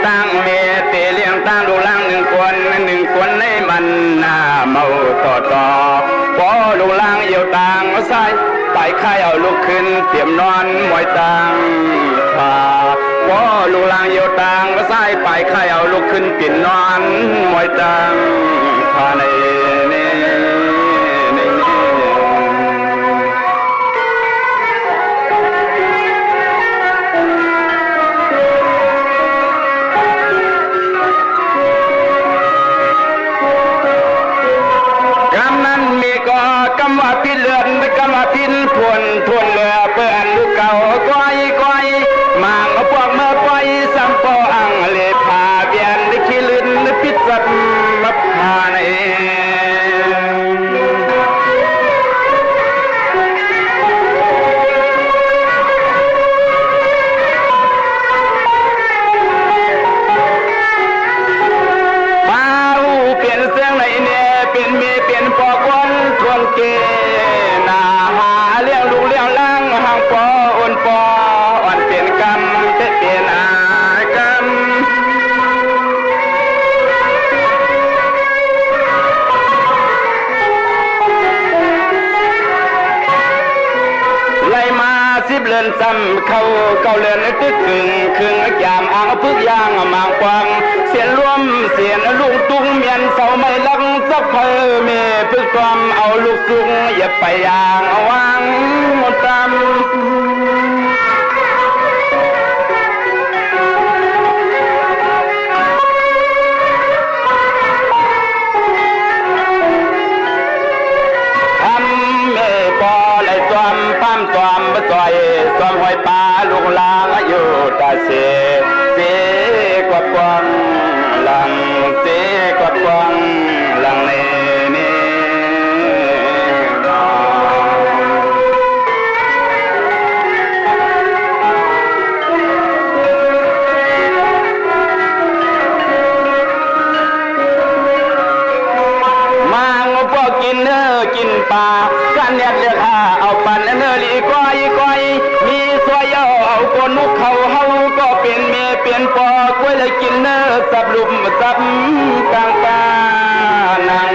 ตั้งเมเตเลี้ยงตั้งดูล่างหนึ่งคนในมันหน้าเมาต่อพอดูล่างเยี่ยวต่างใส่ไปค่ายเอาลูกขึ้นเตรียมนอนมวยตังขาพอลูกล่างเยี่ยวต่างใส่ไปค่ายเอาลูกขึ้นเปลี่ยนนอนมวยตังขาในทวนเรือเปื่อนลูกเก่าก้อยมางพวกเมื่อปล่อยสัมปออังเลพาเบียนได้ขี้ลื่นพิษสัตว์มาพาในมาหูเปลี่ยนเสียงไหนเนี่ยเปลี่ยนเมียเปลี่ยนปอกวันทวนเกนาเลี้ยงลูกเลี้ยงล่างห่างปออ่อนเปลี่ยนกรรมเปลี่ยนอากรรมไล่มา10 เรือนซ้ำเข้า9 เรือนตึกครึ่งยามอ่างพึกยางมางกวางเสียนร่วมเสียนลุงตุ้งเมียนเสาไม่ลักสักเพอเมพึกความเอาลูกซุงอย่าไปยางวางตามซ้อมหอยปลาลูกลางอยู่ตาเสกวดกวางหลังเสกวดกวางหลังเนกินปลากันเน็ดเลือกเอาปันเนื้อลีก้อยมีสวยเอาคนนุกเขาเฮาก็เป็นเมียเป็นปอกล้วยเลยกินเนื้อสับลุมสับกลางกานาง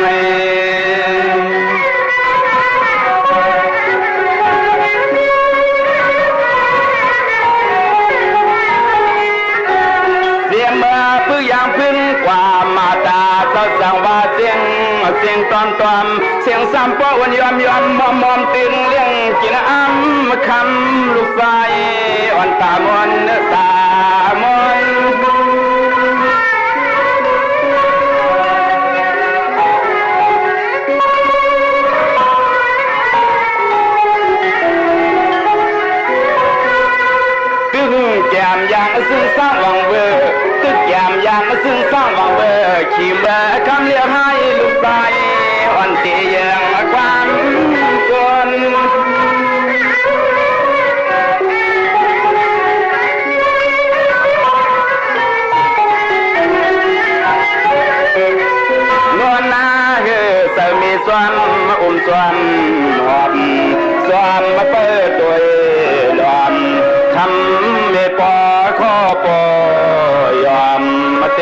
เสียมาพึ่งยางพึ่งกว่ามาตาเจ้าสั่งว่าเสียงตอมเสียงซ้ำป้อวันยอมมอมตึงเลี้ยงกินอ้ำคำลูกไฟอ่อนตามอนตามอนตึงแก้มยางซึ่งสร้างวังเวอตึกแก้มยางซึ่งสร้างวังเวอขี่เมื่อคำเรียกให้ลูกไฟอ่อนตียังความจนนวลนาสามีสวมสวมหอบสวมมาเปิดตัวดอมทำไม่พอข้อปอยอมมาเต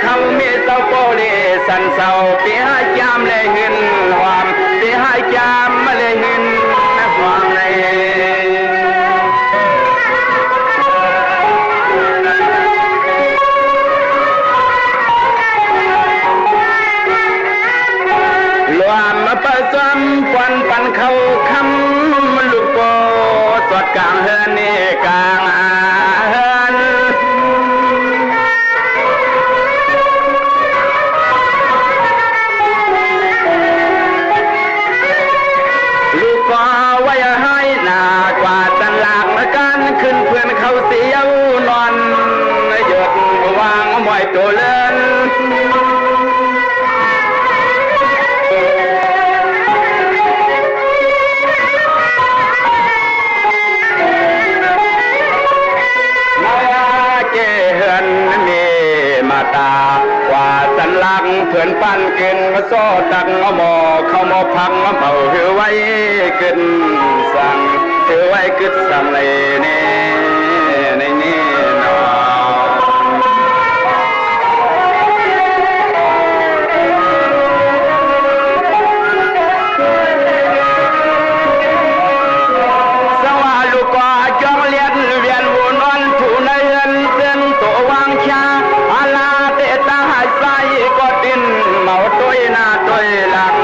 เขาเมียเศร้าโปเลสันเศร้าเปียจามเลยเงินหอมเปียจามมาเลยเงินนักหอมเลยรวมมาผสมปันเขาคำลูกโปสดกลางเฮือนนี่กลางเฮือนไว้ให้หน้ากว่าตันหลักกันขึ้นเพื่อนเขาเสียวนอนหยดวางมวยตัวเล่น ปันเกินมาโซ่ตักเอาหมอเข้าหมอพังเอาเผาถือไว้ขึ้นสั่งถือไว้ขึ้นสั่งเลยนี่ในนี่นอสว่าลูกก็จ้องเลียนเวียนวนนอนถูในเรือนเส้นตัววางชาอาลาเตตาหายใจก็ดินเมาตัวหน้าตัวหลัง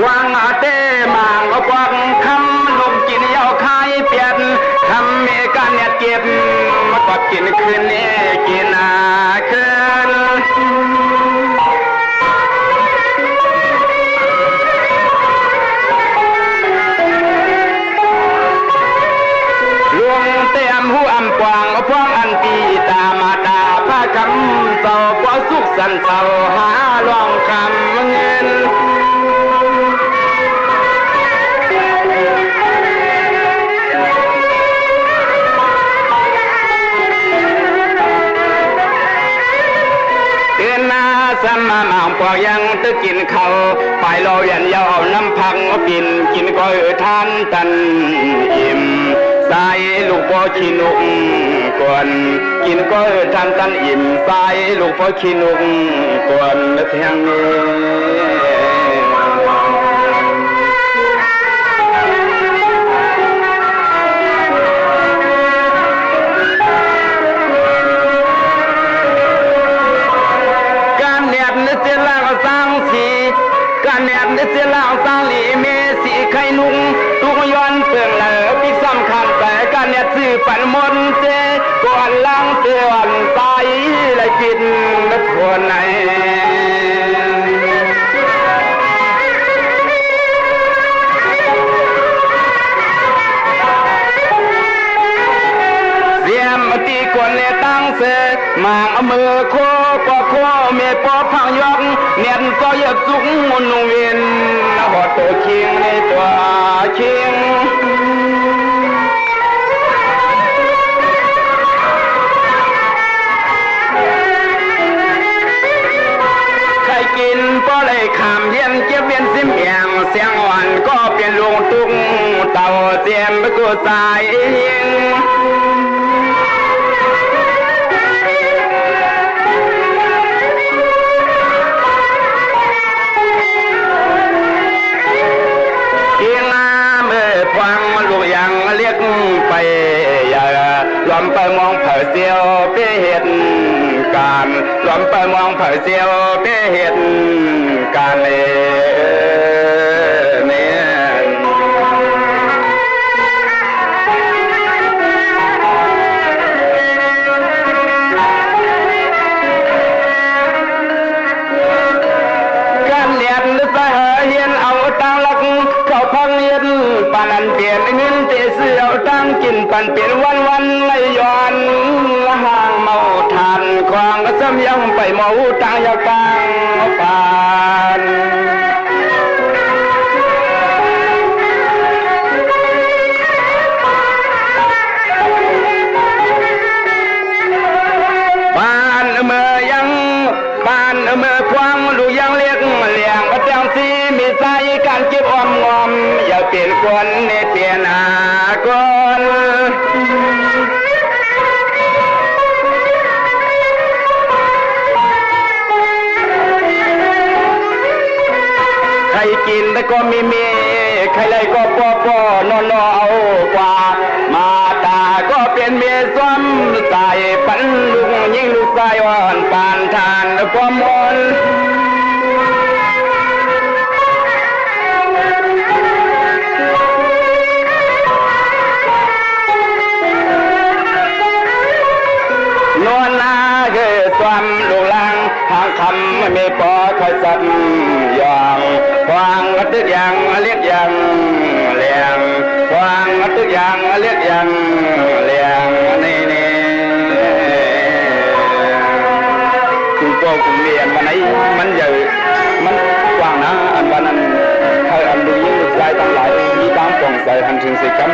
วางอาเตมางก็กวังคำลงกินยาวคายเปลี่ยนคำเมกันเนี่ยเก็บมาก็กินคืนนี้กินคืนลวงเตียมหูอำกวางพวงอันตีตามาตาพระคำเศร้าพอสุขสันเศร้าหาลองคำเงินสมาหมางปอกยังตึกกินเขาไปรอเวียนยาวน้ำพังกินกินก็ทานตันอิ่มใส่ลูกพ่อขี้นุกกวนกินก็ทานตันอิ่มใส่ลูกพ่อขี้นุกกวนเทียงนี้การแนบในเสียล่างสร้างหลีเมสีไข่นุ่งทุกย้อนเปลืองเหลือพิสำคัญแต่การแนบสื่อปันมนเจก่อนล่างเสือนใสไหลปิดนักคนไหนเสียมตีกวนเนี่ยตั้งเสมางเอามือโคปอโคเมปอพังยอกเนียนก็ยับจุกมุนเวียนหัวตัวเคียงในตัวเคียงใครกินก็เลยขามเย็นเจ็บเวียนซิมเอียงเสียงอ่อนก็เปลี่ยนลงตุ้งเต่าเสียมไปกูสายยิงไปอย่าลอมไปมองเผาเสียวเป้เหตุการลอมไปมองเผาเสียวเป้เหตุการเนี่ยการเรียนสายเฮียนเอาตังลักเขาพังเฮียนปานันเปลี่ยนเงินเตเสือเอาตังกินปันเปลี่ยนวันไม่ย้อนห่างเมาทานควางก็ซ้ำยังไปเมาตังยากังปานบ้านเมื่อยังบ้านเมื่อควางลูกยังเลี้ยงเลี้ยงก็เตียงซีมีใจการเก็บอมงอมอย่าเปลี่ยนคนในเปลี่ยนคนใครกินแต่ก็มีใครเลยก็ปอนอนเอากว่ามาตาก็เป็นเมียซ้ำใส่ปันลุงยิ่งลูกชายอ่อนปานทานความมนนวลนาเกิดความลูกลังทางคำไม่มีปอคอยสัตย์ยองควางตึกยังเรียกยังเลี้ยงควางตึกยังเรียกยังเลี้ยงนี่คุณพ่อคุณเมียมันไหนมันใหญ่มันกว้างนะอันวันนั้นใครอันดูยิ่งใหญ่ หันถึงสิกัน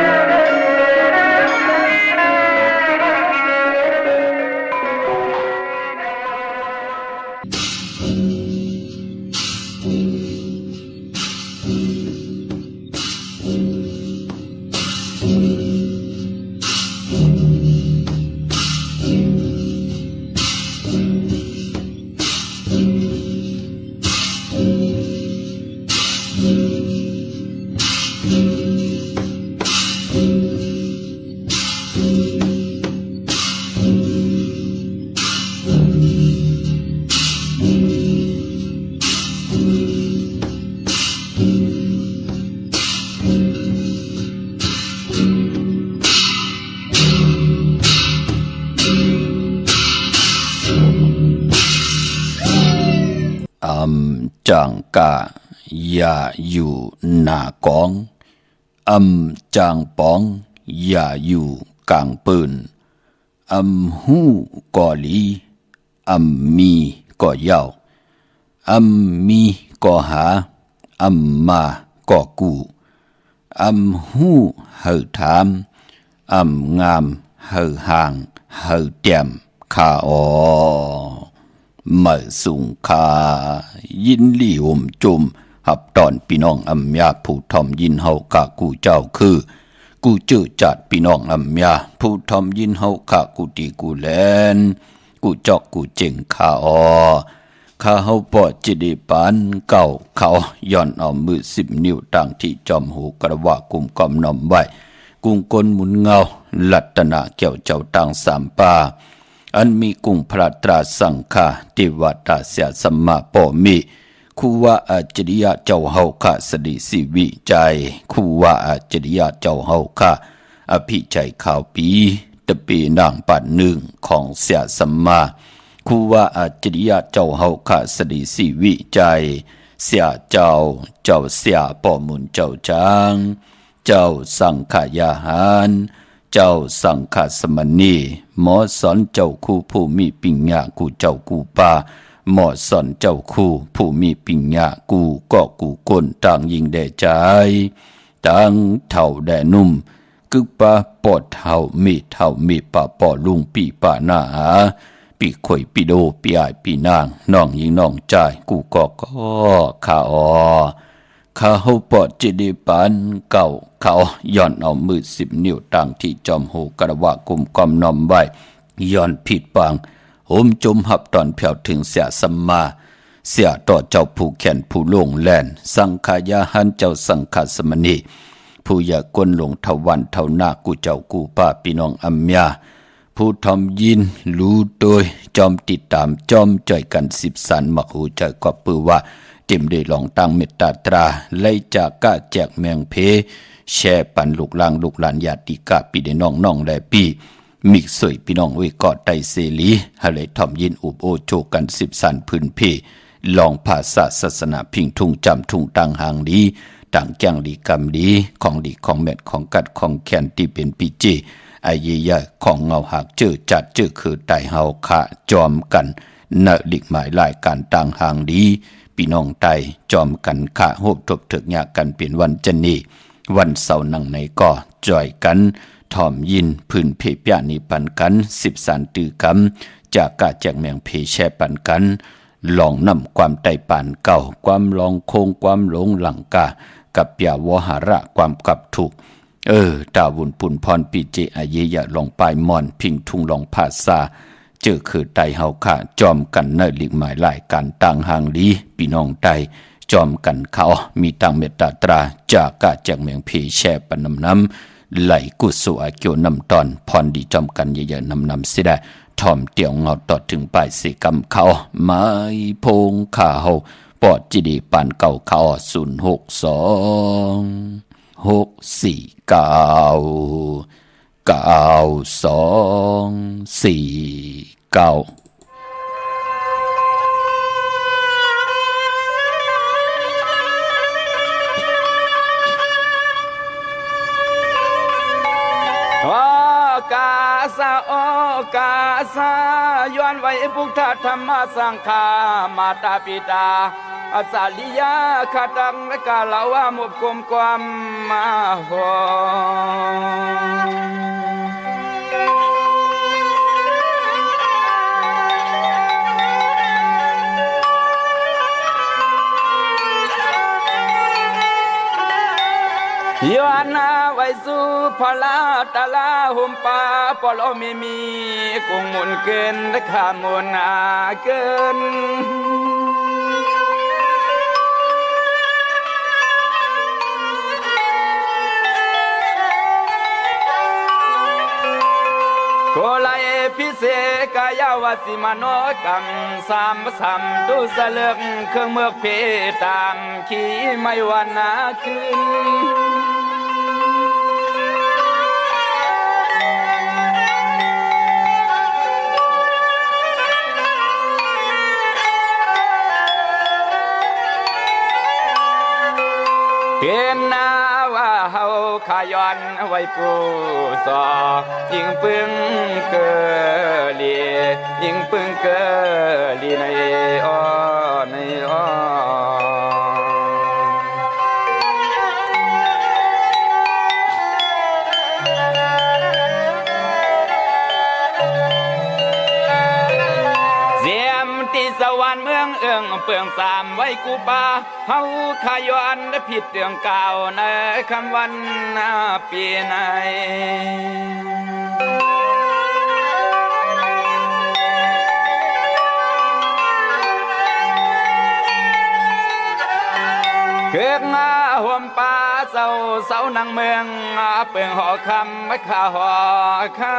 จังกะอย่าอยู่หน้ากองจางปองอย่าอยู่กลางปืนหูก่อลีมีก่อเย้ามีก่อหามาก่อกูหูเห่อถามงามเห่อห่างเห่อแจ่มข้าอ๋อเมื่อสุงคายินลี่ห่มจุมหับตอนพี่น้องอำยาผู้ทอมยินเฮากะกูเจ้าคือกูเจอจัดพี่น้องอำยาผู้ทอมยินเฮากะกูตีกูแลนกูจอกกูเจ๋งข้าอ๋อข้าเฮาปอจิดีปานเก่าเขาย้อนเอามือ10 นิ้วตั้งที่จอมหูกระว่ากุมกอมนอมไว้กุ้งกลหมุนเงาลัตนาแก้วเจ้าตั้ง3ป่าอันมีกุงพระตราสังฆาติวัตาเสียสัมมาปอมิคูว่าอาจริยะเจ้าเฮาคะสดิสิวิใจคูว่าอาจริยะเจ้าเฮาคะอภิชัยข่าวปีตะปีนางปัดหนึ่งของเสียสัมมาคูว่าอาจริยะเจ้าเฮาคะสดิสิวิใจเสียเจ้าเสียปอมุนเจ้าจางเจ้าสังขยาหารเจ้าสังฆสมณีหมอสอนเจ้าคู่ผู้มีปิญญากูเจ้ากูป่าหมอสอนเจ้าคู่ผู้มีปิญญากูก็กูก้นต่างยิงแด่ใจต่างเท่าแด่นุ่มกึกป่าปอดเท่ามีป่าปอลุงปีป่าหน้าปีข่อยปีโดปีอายปีนางน้องยิงน้องใจกูก็ข้าอ๋อข้าเฮาปอดจิดีปานเก่าเขาย้อนเอามือ10 นิ้วตั้งที่จอมหูกระว่ากุมกอมนอมไว้ย้อนผิดปางโหมจมหับตอนแผ่วถึงเสียสัมมาเสียต่อเจ้าผู้แขนผู้ลงแล่นสังขายาหันเจ้าสังฆสมณีผู้อย่ากวนลงทวันเท่าหน้ากูเจ้ากูป้าพี่น้องอัมยาผู้ทำยินรู้โดยจอมติดตามจอมจ่อยกัน10 สันมักหูใจก็ปือว่าเต็มได้ลองตั้งเมตตาตราไล่จากกะแจกแมงเพแช่ปันลูกหลานญาติกะปีได้น้องได้ปีมิกสวยพี่น้องเวกอดไตเสลีหะเลยทอมยินอุบโอโจกัน10 สันพื้นเพลองภาษาศาสนาพิงทุ่งจำทุ่งตังหางดีต่างแกงดีกรรมดีของดีของเม็ดของกัดของแคนที่เป็นปีเจไอเยียของเงาหักเจอจัดเจอคือไตเฮาขะจอมกันเนลิกหมายรายการต่างหางดีพี่น้องไตจอมกันขะโหบทบถึกยากันเป็นวันจันนีวันเสาร์นั่งในก่อจ่อยกันทอมยินพื้นเพพยานิปันกัน10 สันตือกำจากกะแจกแมงเพแช่ปันกันลองนำความไตปานเก่าความลองโคงความหลงหลังกากับยาวหาระความกับถูกตาวุนปุ่นพรปีเจอาเยยะลองปลายมอนพิงทุ่งลองภาษาเจอคือไตเฮาค่ะจอมกันเนลิกหมายหลายการต่างหางลีพี่น้องไตจอมกันเขามีต่างเมตตาตราจากกะแจกแมงเพแช่ปันน้ำไหลกุศลเกี่ยวนำตอนพรดีจอมกันเยอะๆนำสิได้ทอมเตียวเงาต่อถึงปลายสิกำเขาไม้พงข่าวปอดจิดีปานเก่าเขา062 649 9249กาสะโอกาสะย้อนไว้พุทธธรรมสังฆามาตาปิตา อาสาลิยาขาดังและกาลาวามุบกลมความมาหอย้อนหน้าไว้สู่พลาตาลาหุมป่าปลอมีกุงมุนเกินและขามุนอาเกินโกไลพิเศษกายาวสิมโนกรรมสามสัมตุสเลือกเครื่องเมือกเพตามขี่ไม่วันนาคืนเห็นหน้าว่าเฮาขายอนไว้ปูสอยิงปึงเกลียิงปึงเกลีในอ้อในอ้อสวรรค์เมืองเอื้องเปืองสามไว้กูป่าเฮาขายอนได้ผิดเรื่องเก่าในคำวันปีไหนเกิดมาห่มป่าเศร้านังเมืองเปืองหอคำไม่ข่าหอคำ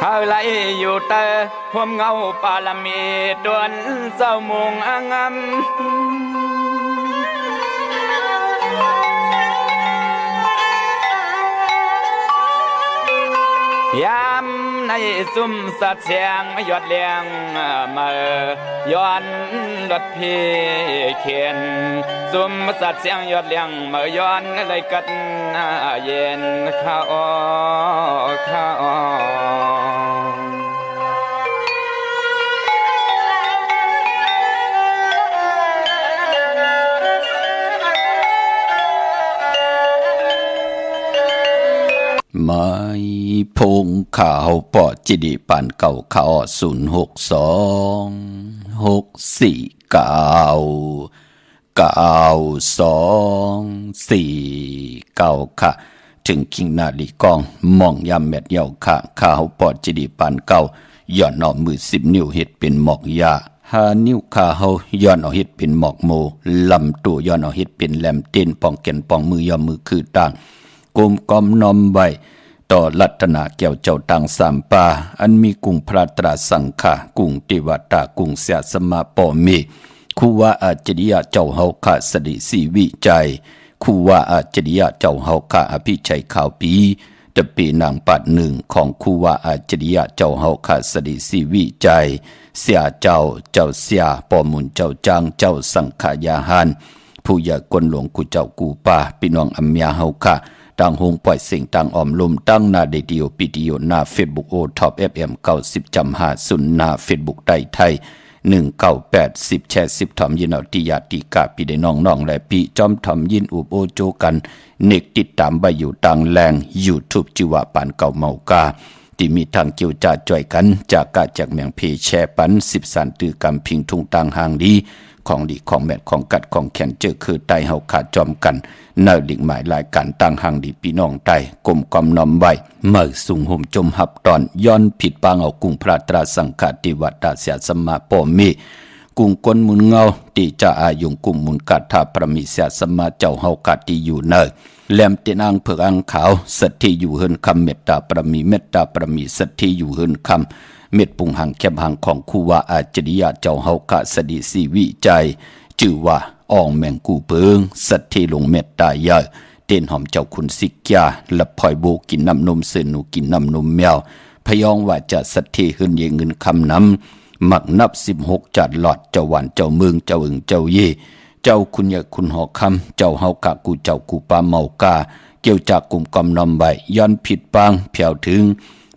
เฮาไลอยู่เตอพวมเงาปาลมีดวนเจ้ามุงอ่างำยามในซุ่มสัตว์เสียงยอดเลียงมาย้อนรถพี่เขียนซุ่มสัตว์เสียงยอดเลียงมาย้อนเลยกัดเย็นข้าอ้อข้าอ้อไม่พงข่าวปอจิดิปันเก่าข่าว062-649-2-4-9ค่ะถึงคิงนาลีกองมองยามแมดเยาค่ะข่าวปอจิดิปันเก่าย้อนเอามือ10 นิ้วเฮ็ดเป็นหมอกยา5 นิ้วขาเฮาย้อนเอาเฮ็ดเป็นหมอกโมลำตัวย้อนเอาเฮ็ดเป็นแหลมเต้นป้องแก่นป้องมือยอมมือคือต่างกลมกอมนอมไว้ต่อลัตนาแก้วเจ้าตังสามปาอันมีกุงพระตราสังฆากุงเทวตากุงเสียสมาปอเมคูว่าอาจริยะเจ้าเฮาคะสดิสีวิจัยคูว่าอาจริยะเจ้าเฮาคะอภิชัยข่าวปีตะปีนางปัดหนึ่งของคูว่าอาจริยะเจ้าเฮาคะสดิสีวิจัยเสียเจ้าเสียปอมุนเจ้าจางเจ้าสังขายาหานผู้ใหญ่กวนหลวงกูเจ้ากูป่าพี่น้องอัมยาเฮาคะต่างหงปล่อยเสียงต่างออมลมตั้งหน้าเดดิโอปีดิโอหน้าเฟซบุ๊กโอท็อป FM 90.50หน้าเฟซบุ๊กไทย1980แชร์10ถอมยินเอาติยาติกาพี่ได้น้องๆและพี่จอมถอมยินอุบโอโจกันเนกติดตามใบอยู่ต่างแรง YouTube จิวะปานเก่าเมากาที่มีทางเกี่ยวจ่าจ่อยกันจากกาจากเมียงเพแชร์ปัน10สันตือกำพิงทุ่งต่างห่างดีของดีของแมทของกัดของแขนเจอคือไตเฮาขาดจอมกันเนิดดิ่งหมายรายการต่างห่างดีพี่น้องไตกลมกอมนอมไว้เมื่อสูงห่มจมหับตอนย้อนผิดปางเอากุ้งพระตราสังฆติวัตตาเสียสมาปอมีกุ้งก้นมุนเงาตีจะอายุงกุ้งมุนกัดทาประมิเสียสมาเจ้าเฮากัดที่อยู่เนิดแหลมเตนางเผือกอังขาวสัตที่อยู่เฮินคำเมตตาประมีเมตตาประมีสัตที่อยู่เฮินคำเม็ดปุงหังแคบหังของคูว่าอาจริยะเจ้าเฮาคะสดิสีวิจัยชื่อว่าอองแมงกูเปิงสัตที่ลงเม็ดตายเยอะเต้นหอมเจ้าคุณสิกยาและพลอยโบกินน้ำนมเสือหนูกินน้ำนมแมวพยองว่าจะสัตที่ขึ้นเยเงินคำน้ำหมักนับ16จัดหลอดเจ้าหวานเจ้าเมืองเจ้าอึงเจ้าเย่เจ้าคุณยาคุณหอคำเจ้าเฮากะกูเจ้ากูปาเมากา เกี่ยวจากกลุ่มกอมนอมใบย้อนผิดปางเพียวถึง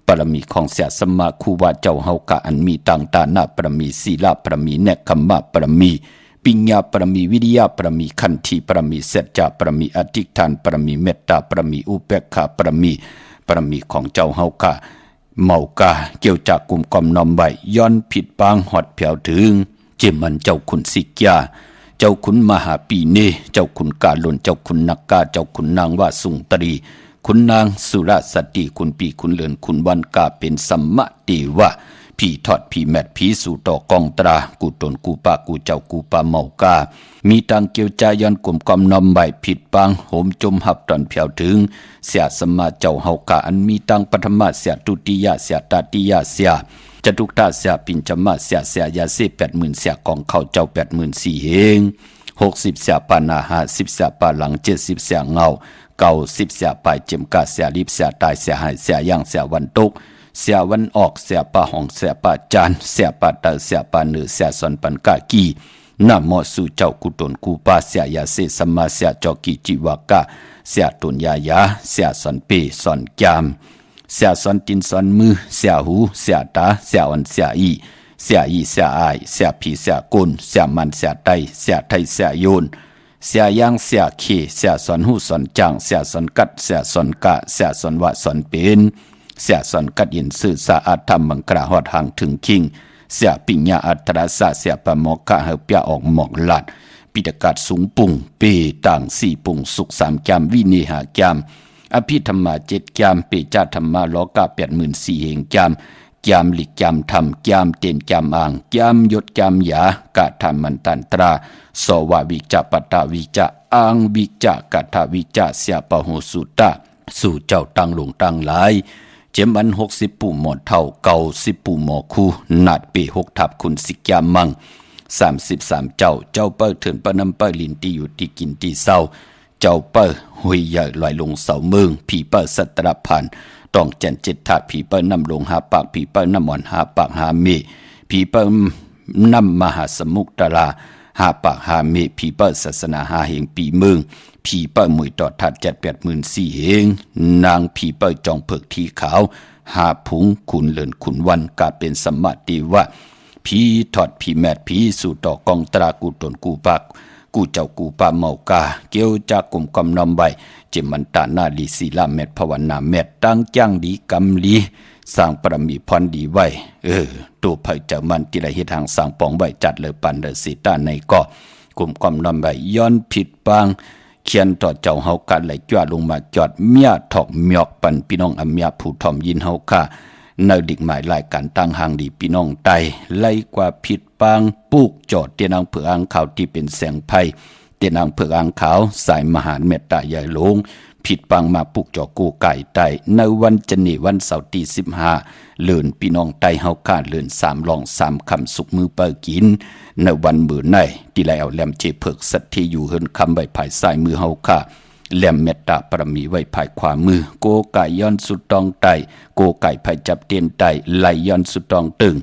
ปรมีของเสียสมมาคูวาเจ้าเฮากะอันมีต่างตานาปรมีศีลาปรมีเนกขมะปรมีปิญญาปรมีวิริยะปรมีขันธีปรมีเสจจะปรมีอธิษฐานปรมีเมตตาปรมีอุเบกขาปรมีของเจ้าเฮากะเมากาเกี่ยวจากกลุ่มกอมนอมใบย้อนผิดปางหอดเพียวถึงเจมันเจ้าขุนสิกยาเจ้าขุนมหาปีเนเจ้าขุนกาลนเจ้าขุนนักกาเจ้าขุนนางวาสุงตรีขุนนางสุรสติขุนปีขุนเลือนขุนวันกาเป็นสัมมะเทวะพี่ทอดพี่แมทพี่สู่ต่อกองตรากูตนกูปากูเจ้ากูปาเมากามีตังเกียวจายันกลุ่มกอมนอมใบผิดปางโหมจมหับตอนเพียวถึงเสียสมมาเจ้าเฮากาอันมีตังปฐมะเสียตุติยะเสียตาติยะเสียจตุกตาเสียปิญจมะเสียยาเส80,000เสียกองเขาเจ้า84,000เฮง60เสียปานาหา10เสียปาหลัง70เสียเงา90เสียปลายเจมกาเสียลิบเสียตายเสียหายเสียย่างเสียวันตกเสียวันออกเสียปาห้องเสียปาจานเสียปาเตอเสียปาเนือเสียสอนปันกากีนามอสู่เจ้ากุตนกูปาเสียยาเสสมาเสียจอกีจิวากาเสียตุนยายาเสียสอนเปสอนจามเสียสอนตินสอนมือเสียหูเสียตาเสียอ่อนเสียอีเสียอายเสียผีเสียกุนเสียมันเสียไตเสียไทยเสียโยนเสียย่างเสียเขเสียสอนหูสอนจางเสียสอนกัดเสียสอนกะเสียสอนวะสอนเป็นเสียสอนกัดยินสื่อสะอาดทำมังกระหอดห่างถึงคิงเสียปิญญาอัตราสะเสียปะหมอกกะเฮเปียออกหมอกหลัดปิดกาศสูงปุ่งเปต่าง4ปุ่งสุข3จามวินิหาจามอภิธรรมา7จามเปจาธรรมาโลกะ84,000เฮงจามจามหลิกจามธรรมจามเตนจามอ่างจามยศจามยากะธรรมันตันตราสวาวิจาปตาวิจาอังวิจากะทาวิจาเสียปะโหสุตะสู่เจ้าตังหลงตังหลายเจมอัน60ปู่หมอเท่าเก่า10ปู่หมอคู่นาดปี6ทับคุณสิกยามัง33เจ้าเปิ้เถินปะนำเปิ้ลินตีอยู่ที่กินที่เศร้าเจ้าเปิ้หุยใหญ่ลอยลงเสาเมืองผีเปิ้สัตรพันต้องแจนจิตถาดผีเปิ้นำลงหาปากผีเปิ้นำอ่อนหาปากหาเมผีเปิ้นำมหาสมุกตราหาปากหาเมผีเปิ้ศาสนาหาเหงปีเมืองผีเปิ้มวยต่อทัด784,000เหงนางผีเปิ้จองเผือกที่ขาวหาผุงขุนเลินขุนวันกาเป็นสมมาติวะผีทอดผีแมดผีสู่ต่อกองตรากูตนกูปากกูเจ้ากูปาเมากาเกี่ยวจากกลุ่มกำนำใบเจมันตานาลีศีลาเม็ดภาวนาเม็ดตั้งจ้างดีกำลีสร้างปรมีพรดีไว้ตัวไผ่เจ้ามันที่ได้เฮ็ดทางสร้างปองไว้จัดเลยปันเดสิตาในก็กลุ่มกำนำใบย้อนผิดปางเขียนต่อเจ้าเฮากันไหลจ้าลงมาจอดเมียถอกเมียกปันพี่น้องอเมียผู้ทอมยินเฮาค่ะในดิกหมายรายการตั้งหางดีพี่น้องไตไล่กว่าผิดปางปุกจอดเตียนางเผือกอ่างขาวที่เป็นแสงไพ่เตียนางเผือกอ่างขาวสายมหาเมตตาใหญ่หลงผิดปางมาปุกจอกูไก่ไตในวันจันทร์วันเสาร์ที่15เลื่อนพี่น้องไตเฮาค่ะเลื่อน3ลอง3คำสุกมือเปิดกินในวันมื้อในที่แล้วแหลมเจเพิกสัตที่อยู่เฮินคำใบภายซ้ายมือเฮาค่ะแหลมเมตตาปรมีไว้ภายขวามือโกไก่ย้อนสุดตองไตโกไก่ภายจับเตียนไตไหลย้อนสุดตองตึง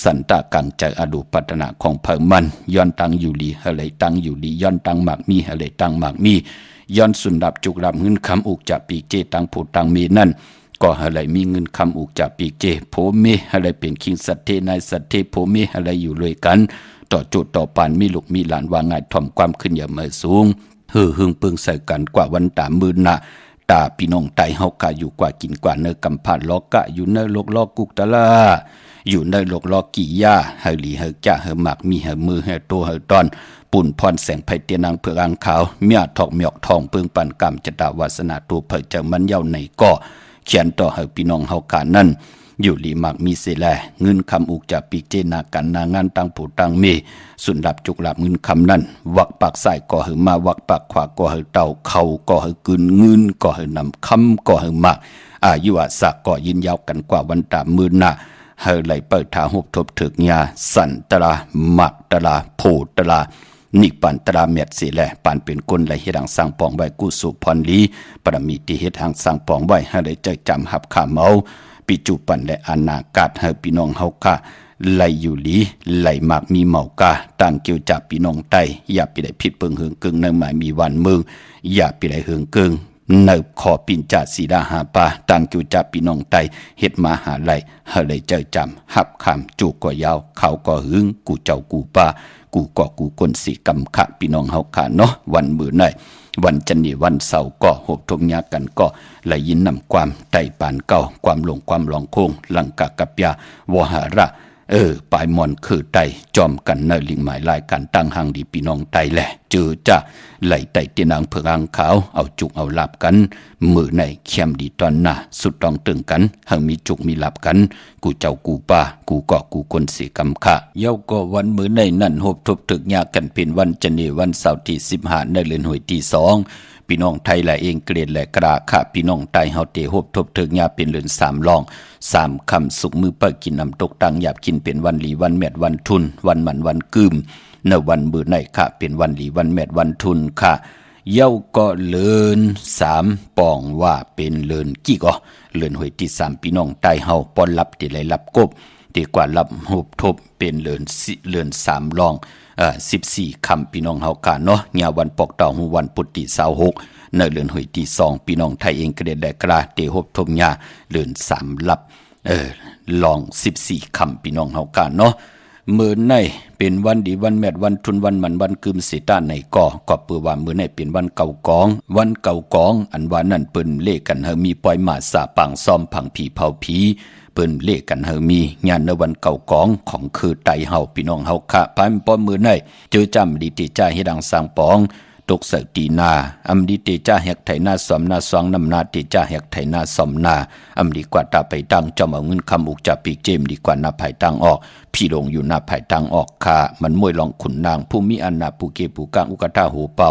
สันตากังใจอดุปัตนาของเพิ่มมันย้อนตังอยู่ลีเฮเลตังอยู่ลีย้อนตังหมากมีเฮเลตังหมากมีย้อนสุนดับจุกลับเงินคำอุกจากปีเจตังผูตังมีนั่นก็เฮเลมีเงินคำอุกจากปีเจโพเมเฮเลเป็นคิงสัตเทนายสัตเทโพเมเฮเลอยู่เลยกันต่อจุดต่อปานมีลูกมีหลานว่าง่ายถ่อมความขึ้นอย่าเมื่อสูงหึงเปิงใส่กันกว่าวันตามื่นนะตาพี่น้องไตเฮากะอยู่กว่ากินกว่าเนื้อกำพาดลอกกะอยู่เนื้อลกลอกกุกตะลาอยู่เนื้อลกลอกกี่ย่าเฮลีเฮจ่าเฮหมักมีเฮมือเฮโตเฮตอนปุ่นพรแสงไผเตียนางเผือกอ่างขาวเมียถอกเมียกทองเปิงปันกรรมจตาวาสนาตัวเผยเจอมันเย้าในก็เขียนต่อเฮพี่น้องเฮากะนั่นอยู่ลีมักมีเสแลเงินคำอุกจากปีเจนากันนางานตังผู้ตังเมสุนดับจุกหลับเงินคำนั้นวักปากใส่ก่อหือมาวักปากขวาก่อหือเต่าเข่าก่อหือกึนเงินก่อหือนำคำก่อหือมักอายุอาศักก่อยินยาวกันกว่าวันตามมื่นน่ะเฮไหลเปิดทาหุบทบถึกยาสันตรามักตราโพตรานิปันตราเม็ดเสแลปานเป็นก้นไหลเฮ็ดทางสร้างปองไว้กู้สุพรลีปรมีที่เฮ็ดทางสร้างปองไว้ให้ได้ใจจำหับขาเมาปิจุปันและอนาคตให้พี่น้องเฮาค่ะไหลอยู่ลีไหลมากมีเมากาตั้งเกี่ยวจับพี่น้องไตอย่าไปได้ผิดเปิงเหิงกึ่งในหมายมีวันมืออย่าไปได้เหิงกึ่ง เนิบขอปินจ่าสีดาหาปาตังจูจ่าพี่น้องไตเฮ็ดมาหาไหลเฮาเลยเจอจำหับคำจูก็ยาวเขาก็หึงกูเจ้ากูป้ากูก็กูคนสิกำขะพี่น้องเฮาขาเนาะวันมื้อไหนวันจันทร์วันเสาร์ก็หบทมยากันก็ไหลยินนำความไต่ปานเก่าความหลงความหลองโคงลังกะกับยาวหาระปลายมอนคือไตจอมกันเนลิงหมายลายการตั้งหังดีพี่น้องไตแหละเจอจะไหลไตเตียนางเผือกางขาวเอาจุกเอาหลับกันมือในเข้มดีตอนหน้าสุดต้องตึงกันหังมีจุกมีหลับกันกูเจ้ากูป้ากูก็กูคนสีกำขะเย้าก็วันมือในนั่นหบทบถึกยากันเป็นวันจันทร์วันเสาร์ที่15ในเดือนหวยที่2พี่น้องไทยและเองเกลียดและกระค่ะพี่น้องไตเฮาเตหบทบถึกยาเป็นเดือน3รอง3คำสุกมือเปิดกินน้ำตกตังหยาบกินเป็นวันหลีวันแมดวันทุนวันมันวันกึมในวันมือในค่ะเป็นวันหลีวันแมดวันทุนค่ะเย้าก็เลิน3ปองว่าเป็นเลินกี่ก็เลินหวยที่3พี่น้องไตเฮาปอนรับที่ไรรับกบดีกว่ารับหบทบเป็นเลิน3รอง14คำพี่น้องเฮากันเนาะญาวันปอกเต่าหูวันปุตติ26ในเดือนหวยที่2พี่น้องไทยเองก็ได้กระเตหบทมญาเดือน3ลับลอง14คำพี่น้องเฮากันเนาะมื้อในเป็นวันดีวันแมดวันทุนวันมันวันกึมสิตาในก็เปื้อว่ามื้อในเป็นวันเก่ากองวันเก่ากองอันว่านั่นเปิ้นเลขกันเฮามีปล่อยมาสาปังซ่อมผังผีเผาผีเปิ้นเลขกันเฮามีงานในวันเก่ากองของคือไตเฮาพี่น้องเฮาค่ะพายป้อมมื้อในเจอจำดีติจ้าเฮ็ดดังสร้างปองตกเสตีนาอำดีเตจ้าแหกไถนาสอมนาสองนำนาเตจ้าแหกไถนาสอมนาอำดีกว่าตาไปตั้งจอมเอาเงินคำอุกจับปีกเจมดีกว่านาภายตั้งออกพี่ลงอยู่นาภายตั้งออกค่ะมันมวยลองขุนนางผู้มีอันนาผู้เกผู้กางอุกตาโหเป่า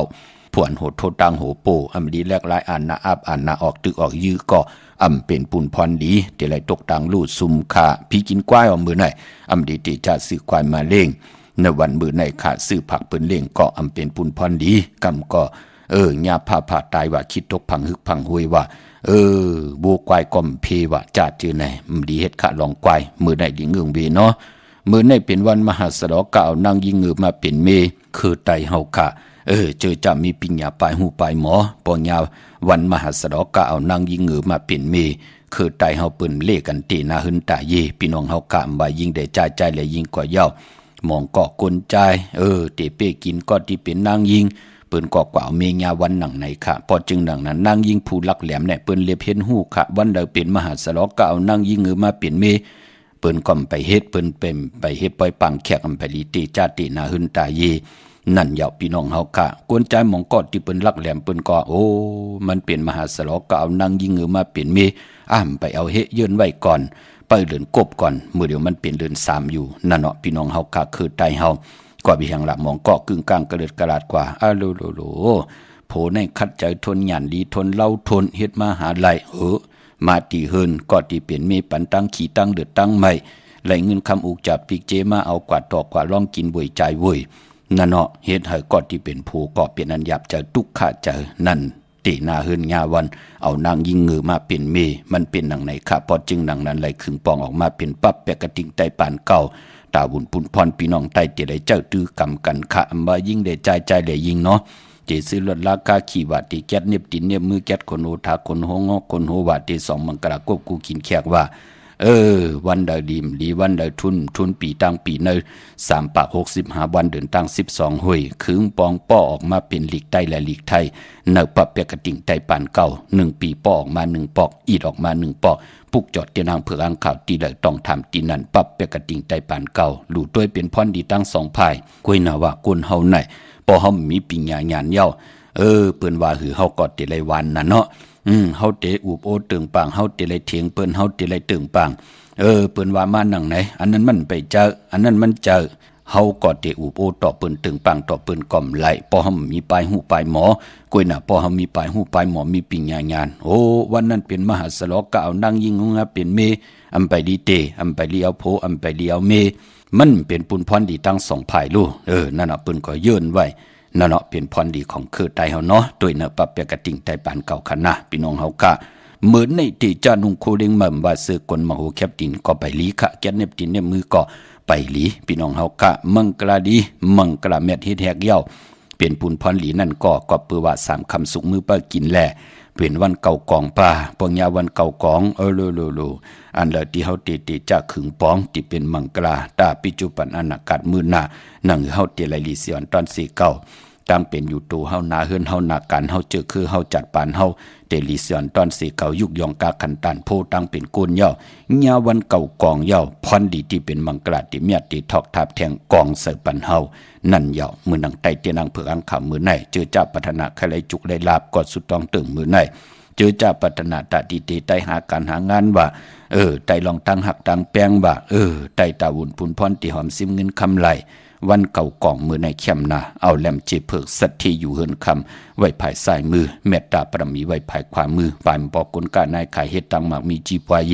ผวนโหโทตังโหโปอำดีแลกลายอันนาอับอันนาออกตึกออกยื้อก็อำเป็นปุ่นพรดีเตไหลตกตังลู่ซุมค่ะพี่กินกวายออกมือไหนอำดีเตจ้าซื้อควายมาเล่งในวันมื้อในขาดซื้อผักเปิ้นเลี้ยงก็อำเป็นปุ่นพรดีกำก็ญาพาตายว่าคิดตกพังฮึกพังหวยว่าบัวควายก่อมเพว่าจาดจือไหนมันดีเฮ็ดขาลองควายมื้อในดิเงืองเวเนาะมื้อในเป็นวันมหาสรกะเอานางยิงเงือมาเป็นเมคือไตเฮาค่ะเจอจะมีปิญญาปลายหูปลายหมอปอยาวันมหาสรกะเอานางยิงเงือมาเป็นเมคือไตเฮาเปิ้นเลกันตีนาหึนตาเยพี่น้องเฮากะว่ายิ่งได้ใจและยิ่งกว่าเย้ามองก็กลใจเตเป้กินก็ที่เป็นนางยิงเปิ้นก็กว่าเมียวันหนังไหนค่ะพอจึงหนังนั้นนางยิงผู้ลักแหลมเนี่ยเปิ้นเลียบเห็นหูค่ะวันใดเป็นมหาสรก็เอานางยิงเงือมาเป็นเมเปิ้นก็ไปเฮ็ดเปิ้นเป็นไปเฮ็ดปล่อยปังแขกอำไปลีติจาตินาหึนตาเยนั่นเหยาพี่น้องเฮาค่ะกวนใจมองก็ที่เปิ้นลักแหลมเปิ้นก็มันเป็นมหาสรก็เอานางยิงเงือมาเป็นเมไปเอาเฮ็ดเยินไว้ก่อนไปเดือนกบก่อนมื้อเดียวมันเป็นเดือน3อยู่นั่นเนาะพี่น้องเฮาค่ะคือไตเฮากว่าพี่หังละมองก็กึ่งกลางกระเลิดกระลาดกว่าโลโผในคัดใจทนหยันดีทนเล่าทนเฮ็ดมาหาไหลมาตีเฮินก็ตีเปลี่ยนมีปันตั้งขี่ตั้งเดือดตั้งใหม่ไหลเงินคำอุกจับปีกเจมาเอากวาดตอกกว่าร้องกินบ่วยใจเว้ยนั่นเนาะเฮ็ดให้ก็ที่เป็นผู้ก็เป็นอันหยาบใจทุกข์ขาดใจนั่นตีหน้าเฮินญาวันเอานางยิงเงือมาเป็นเมมันเป็นหนังไหนค่ะพอจึงหนังนั้นไหลขึงปองออกมาเป็นปั๊บแปะกระติงไตปานเก่าตาบุญปุ่นพรพี่น้องไตเตได้เจ้าตื้อกำกันค่ะมายิ่งได้ใจได้ยิงเนาะเจซื้อลดราคาขี่ว่าตีแก๊สเน็บตินเน็บมือแก๊สคนโหทาคนโหงอคนโหว่าตี2มังกรากบกูกินแขกว่าวันใดดีมดีวันใดทุนปีตั้งปีใน3ปาก65วันเดือนตั้ง12ห้วยคืงปองป้อออกมาเป็นหลีกใต้และหลีกไทยเนปะเปกระติ่งไตปานเก่า1ปีป้อออกมา1ปอกอีดออกมา1ปอกปุกจอดเตียนางเผือกอังข่าวตีเลยต้องทำตีนั้นปับเปกระติ่งไตปานเก่าหลู่ด้วยเป็นพรดีตั้ง2ภายกวยนาว่ากุนเฮาไหนพอเฮามีปิญญาญาณเย้าเปิ้นว่าหือเฮาก็ติไลวันน่ะเนาะเฮาเตอูบโอตึงปางเฮาติไลเถียงเปิ้นเฮาติไลตึงปางเปิ้นว่ามาหนังไหนอันนั้นมันไปเจออันนั้นมันเจอเฮาก็เตอูบโอต่อเปิ้นตึงปางต่อเปิ้นก่อมไหลพอเฮามีปลายหูปลายหมอกวยน่ะพอเฮามีปลายหูปลายหมอมีปิญญาญาณวันนั้นเป็นมหาสรก็เอานางยิงงาเป็นเมอำไปดีเตอำไปเลียวโพอำไปเลียวเมมันเป็นปุนพรดีตั้ง2ภายลูนั่นน่ะเปิ้นก็ยื่นไว้นั่นเนาะเป็นพรดีของคือไตเฮาเนาะโดยเนาะปะเปกระติ่งไตปานเก่าคันนะพี่น้องเฮากะเหมือนในที่จานุงโคเด้งมั่มว่าซื้อกนมโหแคปตินก็ไปลีค่ะแก๊สเนปตินเนี่ยมือก็ไปลีพี่น้องเฮากะมังกลาดีมังกลาเม็ดเฮ็ดแฮกเย้าเป็นปุนพรหลีนั่นก็เปื้อว่า3คำสุกมือเปิ้กินแล เป็นวันเก่ากองป่าปองยาวันเก่ากองโลอันละที่เฮาติจะขึงป้องที่เป็นมังกราตาปิจุปันอนาคตมื้อหน้านั่งเฮาติไลลิเสียนตอน4เก่าตั้งเป็นอยู่ตูเฮานาเฮือนเฮานาการเฮาเจอคือเฮาจัดปานเฮาเตลิเสียนตอน4เก่ายุกยองกาคันตันโพตั้งเป็นโกนเย้ายาวันเก่ากองเย้าพรดีที่เป็นมังกราที่เมียติทอกทับแทงกองใส่ปันเฮานั่นเย้ามื้อนังไตเตียนังเผือกอังขมื้อไหนเจอจ้าพัฒนาใครไหลจุกได้ลาบกอดสุดต้องตึงมื้อไหนเจอจ้าพัฒนาตาดีไตหาการหางานว่าไตลองตั้งหักตั้งแป้งว่าไตตาวุ่นพุนพรที่หอมซิมเงินคำไหลวันเก่ากองมือในเข้มนาเอาแหลมเจเพิกสัตที่อยู่เฮินคำไว้ภายซ้ายมือเมตตาปรมีไว้ภายขวามือปานบอกกลกานายขายเฮ็ดตังหมากมีจีปวาย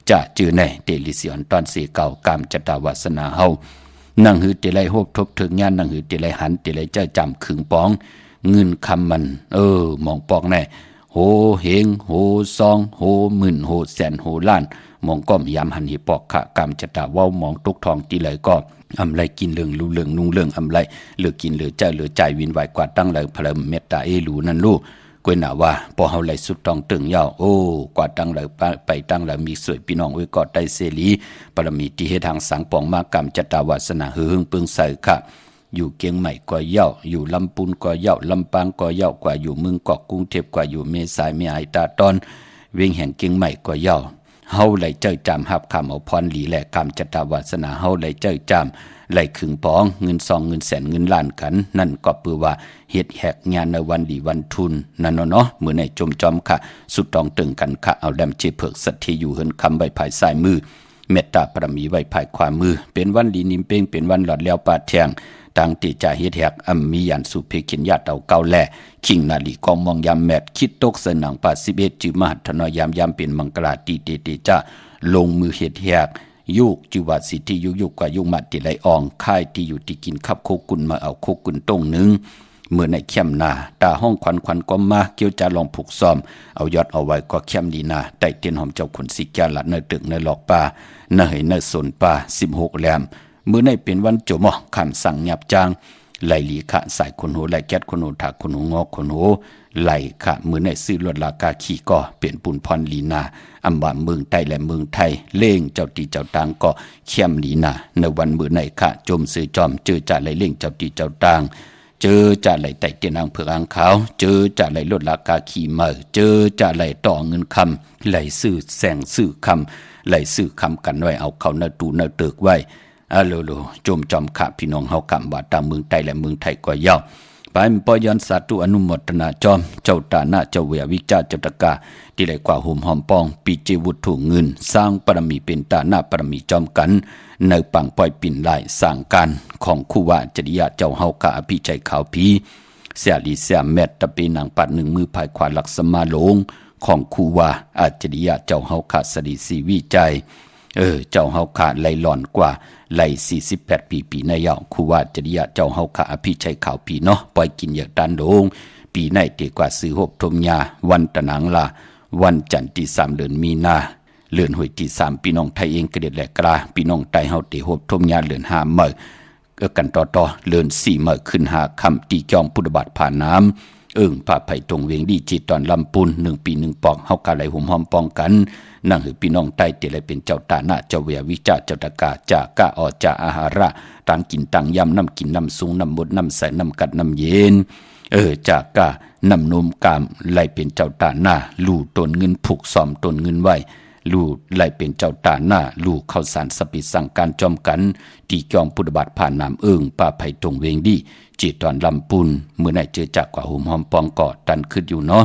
จะจือในเตลิเสียนตอน4เก่ากามจตาวาสนาเฮานั่งหือเตไลโฮบทบถึงญาณนั่งหือเตไลหันเตไลเจ้าจำขึงป้องเงินคำมันมองปอกแน่โหเฮงโหซองโหหมื่นโหแสนโหล้านมองก้อมยามหันหิปอกขะกามจตาเว้ามองตุกทองตีเลยก็อำไรกินเรื่องรู้เรื่องนุ่งเรื่องอำไรเหลือกินเหลือใจวินไหวกว่าตั้งเลยพลัมเมตตารู้นั่นลูกกวยหนาว่าพอเฮาไหลสุดทองตึงยาวกว่าตั้งเลยไปตั้งเลยมีสวยพี่น้องไว้กอดได้เสรีปรมีที่เฮ็ดทางสังปองมากรรมจตาวาสนาหึงปึงใส่ค่ะอยู่เกียงใหม่ก็เย่าอยู่ลำปูนก็เย่าลำปางก็เย่ากว่าอยู่เมืองเกาะกรุงเทพกว่าอยู่เมษายเมไอตาตอนเวียงแห่งเกียงใหม่ก็เย่าเฮาไหลเจ้าจำหับคำเอาพรหลีแหละกรรมจตาวาสนาเฮาไหลเจ้าจำไหลขึงปองเงิน2เงินแสนเงินล้านกันนั่นก็เปือว่าเฮ็ดแหกงานในวันดีวันทุนนั่นเนาะมื้อในจมจอมค่ะสุดต้องตึงกันค่ะเอาแดมเจเพิกสัตที่อยู่เฮินคำไว้ภายซ้ายมือเมตตาปรมีไว้ภายขวามือเป็นวันดีนิมเป้งเป็นวันหลอดแล้วปาดแทงตั้งติจ่าเฮ็ดแหกมียันสุเพขินญาติเอาเก่าแลคิงนาลีกองมองยามแมดคิดตกเสนังปา11จือมหัทนยามเป็นมังกราติจ้าลงมือเฮ็ดแหกยุกจิวาสิที่ยุกกว่ายุกมัดที่ไหลอองค่ายที่อยู่ที่กินขับโคกุนมาเอาโคกุนต้งหนึ่งเมื่อในเข้มนาตาห้องควันก็มาเกี่ยวจะลองผูกซ้อมเอายอดเอาไว้ก็เข้มดีนาได้เตียนหอมเจ้าขุนสิกาละในตึกในหลอกป่าในในสนป่า16แหลมเมื่อในเป็นวันโจมอขันสั่งหยับจางไหลหลีขะสายคนหูไหลแก๊ดคนหูถักคนหูงอกคนหูไหลขะมือในซื้อลดราคาขี่ก็เปลี่ยนปุนพรลีนาอำบาเมืองไทยและเมืองไทยเล่งเจ้าตีเจ้าต่างก็เข้มลีนาในวันมือในขะจมซื้อจอมเจอจ่าไหลเล่งเจ้าตีเจ้าต่างเจอจ่าไหลไต่เตียนางเผือกอ่างขาวเจอจ่าไหลลดราคาขี่เมื่อเจอจ่าไหลต่อเงินคำไหลซื้อแสงซื้อคำไหลซื้อคำกันไว้เอาเขาเนื้อตูเนื้อเติกไว้โลจมจอมขะพี่น้องเฮากำว่าตามเมืองไทยและเมืองไทยก็ยาวไปปยันสาธุอนุโมทนาจอมเจ้าตาหน้าเจ้าเวียวิจาเจ้าตะกาที่ได้กว่าหุ่มหอมปองปีเจวุฒุเงินสร้างปรมีเป็นตาหน้าปรมีจอมกันในปังปล่อยปิ่นลายสร้างการของคู่ว่าจริยาเจ้าเฮากะอภิชัยขาวพีเสียลีเสียแมตตะปีนางปัดหนึ่งมือภายขวาลักษมาหลงของคู่ว่าอาจริยาเจ้าเฮาขาสดีสีวิจัยเจ้าเฮาขาไหลหล่อนกว่าไหล48ปีในยาวคู่ว่าจริยาเจ้าเฮาขาอภิชัยขาวพีเนาะปล่อยกินอย่างดันโดงปีในเตกว่าซื้อหบทมยาวันตะนางลาวันจันทร์ที่3เดือนมีนาเลือนหวยที่3พี่น้องไทยเองกระเด็ดแหลกกลาพี่น้องไทยเฮาเตหบทมยาเลือน5เมื่อกันต่อเลือน4เมื่อขึ้น5ค่ำตีจอมพุทธบาทผ่านน้ำผ้าไผ่ตรงเวียงดีจิตตอนลำปุน1 ปี 1 ปอกเฮากะไหลหุ่มหอมป้องกันนั่งหือพี่น้องใต้เตเลยเป็นเจ้าตาหน้าเจ้าเวียวิจาเจ้าตะกาจากะออจาอาหาระต่างกินต่างยำน้ำกินน้ำสูงน้ำบดน้ำใสน้ำกัดน้ำเย็นจากะน้ำนมกามไหลเป็นเจ้าตาหน้าลู่ตนเงินผูกซ้อมตนเงินไว้ลู่ไหลเป็นเจ้าตาหน้าลู่เข้าสารสปิสั่งการจอมกันตีจอมพุทธบาทผ่านน้ำป่าไผ่ตรงเวงดีจิตตอนลำปุนเมื่อไหนเจอจากกว่าหุ่มหอมปองเกาะตันขึ้นอยู่เนาะ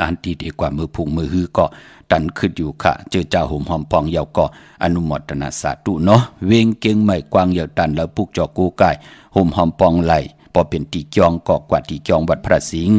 อันตีดีกว่ามือพุงมือฮือเกาะตันขึ้นอยู่ค่ะเจอเจ้าหุ่มหอมปองเยาวเกาะอนุโมทนาสาธุเนาะเวงเก่งใหม่กวางเยาวตันแล้วปุกจอกูกายหุ่มหอมปองไหลพอเป็นตีจองเกาะกว่าตีจองวัดพระสิงห์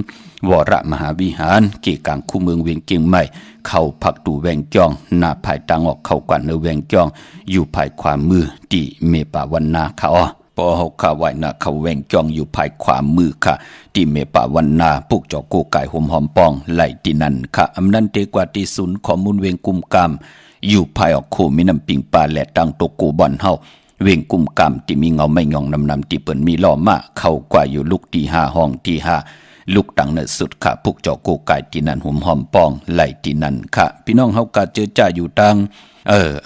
วรมหาวิหารเกี่กลางคู่เมืองเวียงเก่งใหม่เข้าผักตูแวงจองหน้าภายตังออกเข้ากว่าเนื้อแวงจองอยู่ภายขวามือตีเมปาวันนาค่ะปอเฮาข้าไว้นะเขาแวงจองอยู่ภายขวามือค่ะที่เมปาวันนาปุกจอกูไก่หอมปองไหลที่นั่นค่ะอำนั้นเตกว่าที่ศูนย์ข้อมูลเวงกุมกามอยู่ภายออกโคมีน้ำปิงปลาและตังตกกูบ่อนเฮาเวงกุมกามที่มีเงาไม่งองนำที่เปิ้นมีล้อมาเข้ากว่าอยู่ลูกที่5ห้องที่5 ลูกตังเนสุดค่ะพวกเจ้ากูไก่ที่นั่นหุ่มหอมปองไหลที่นั่นค่ะพี่น้องเฮากะเจอจ้าอยู่ตัง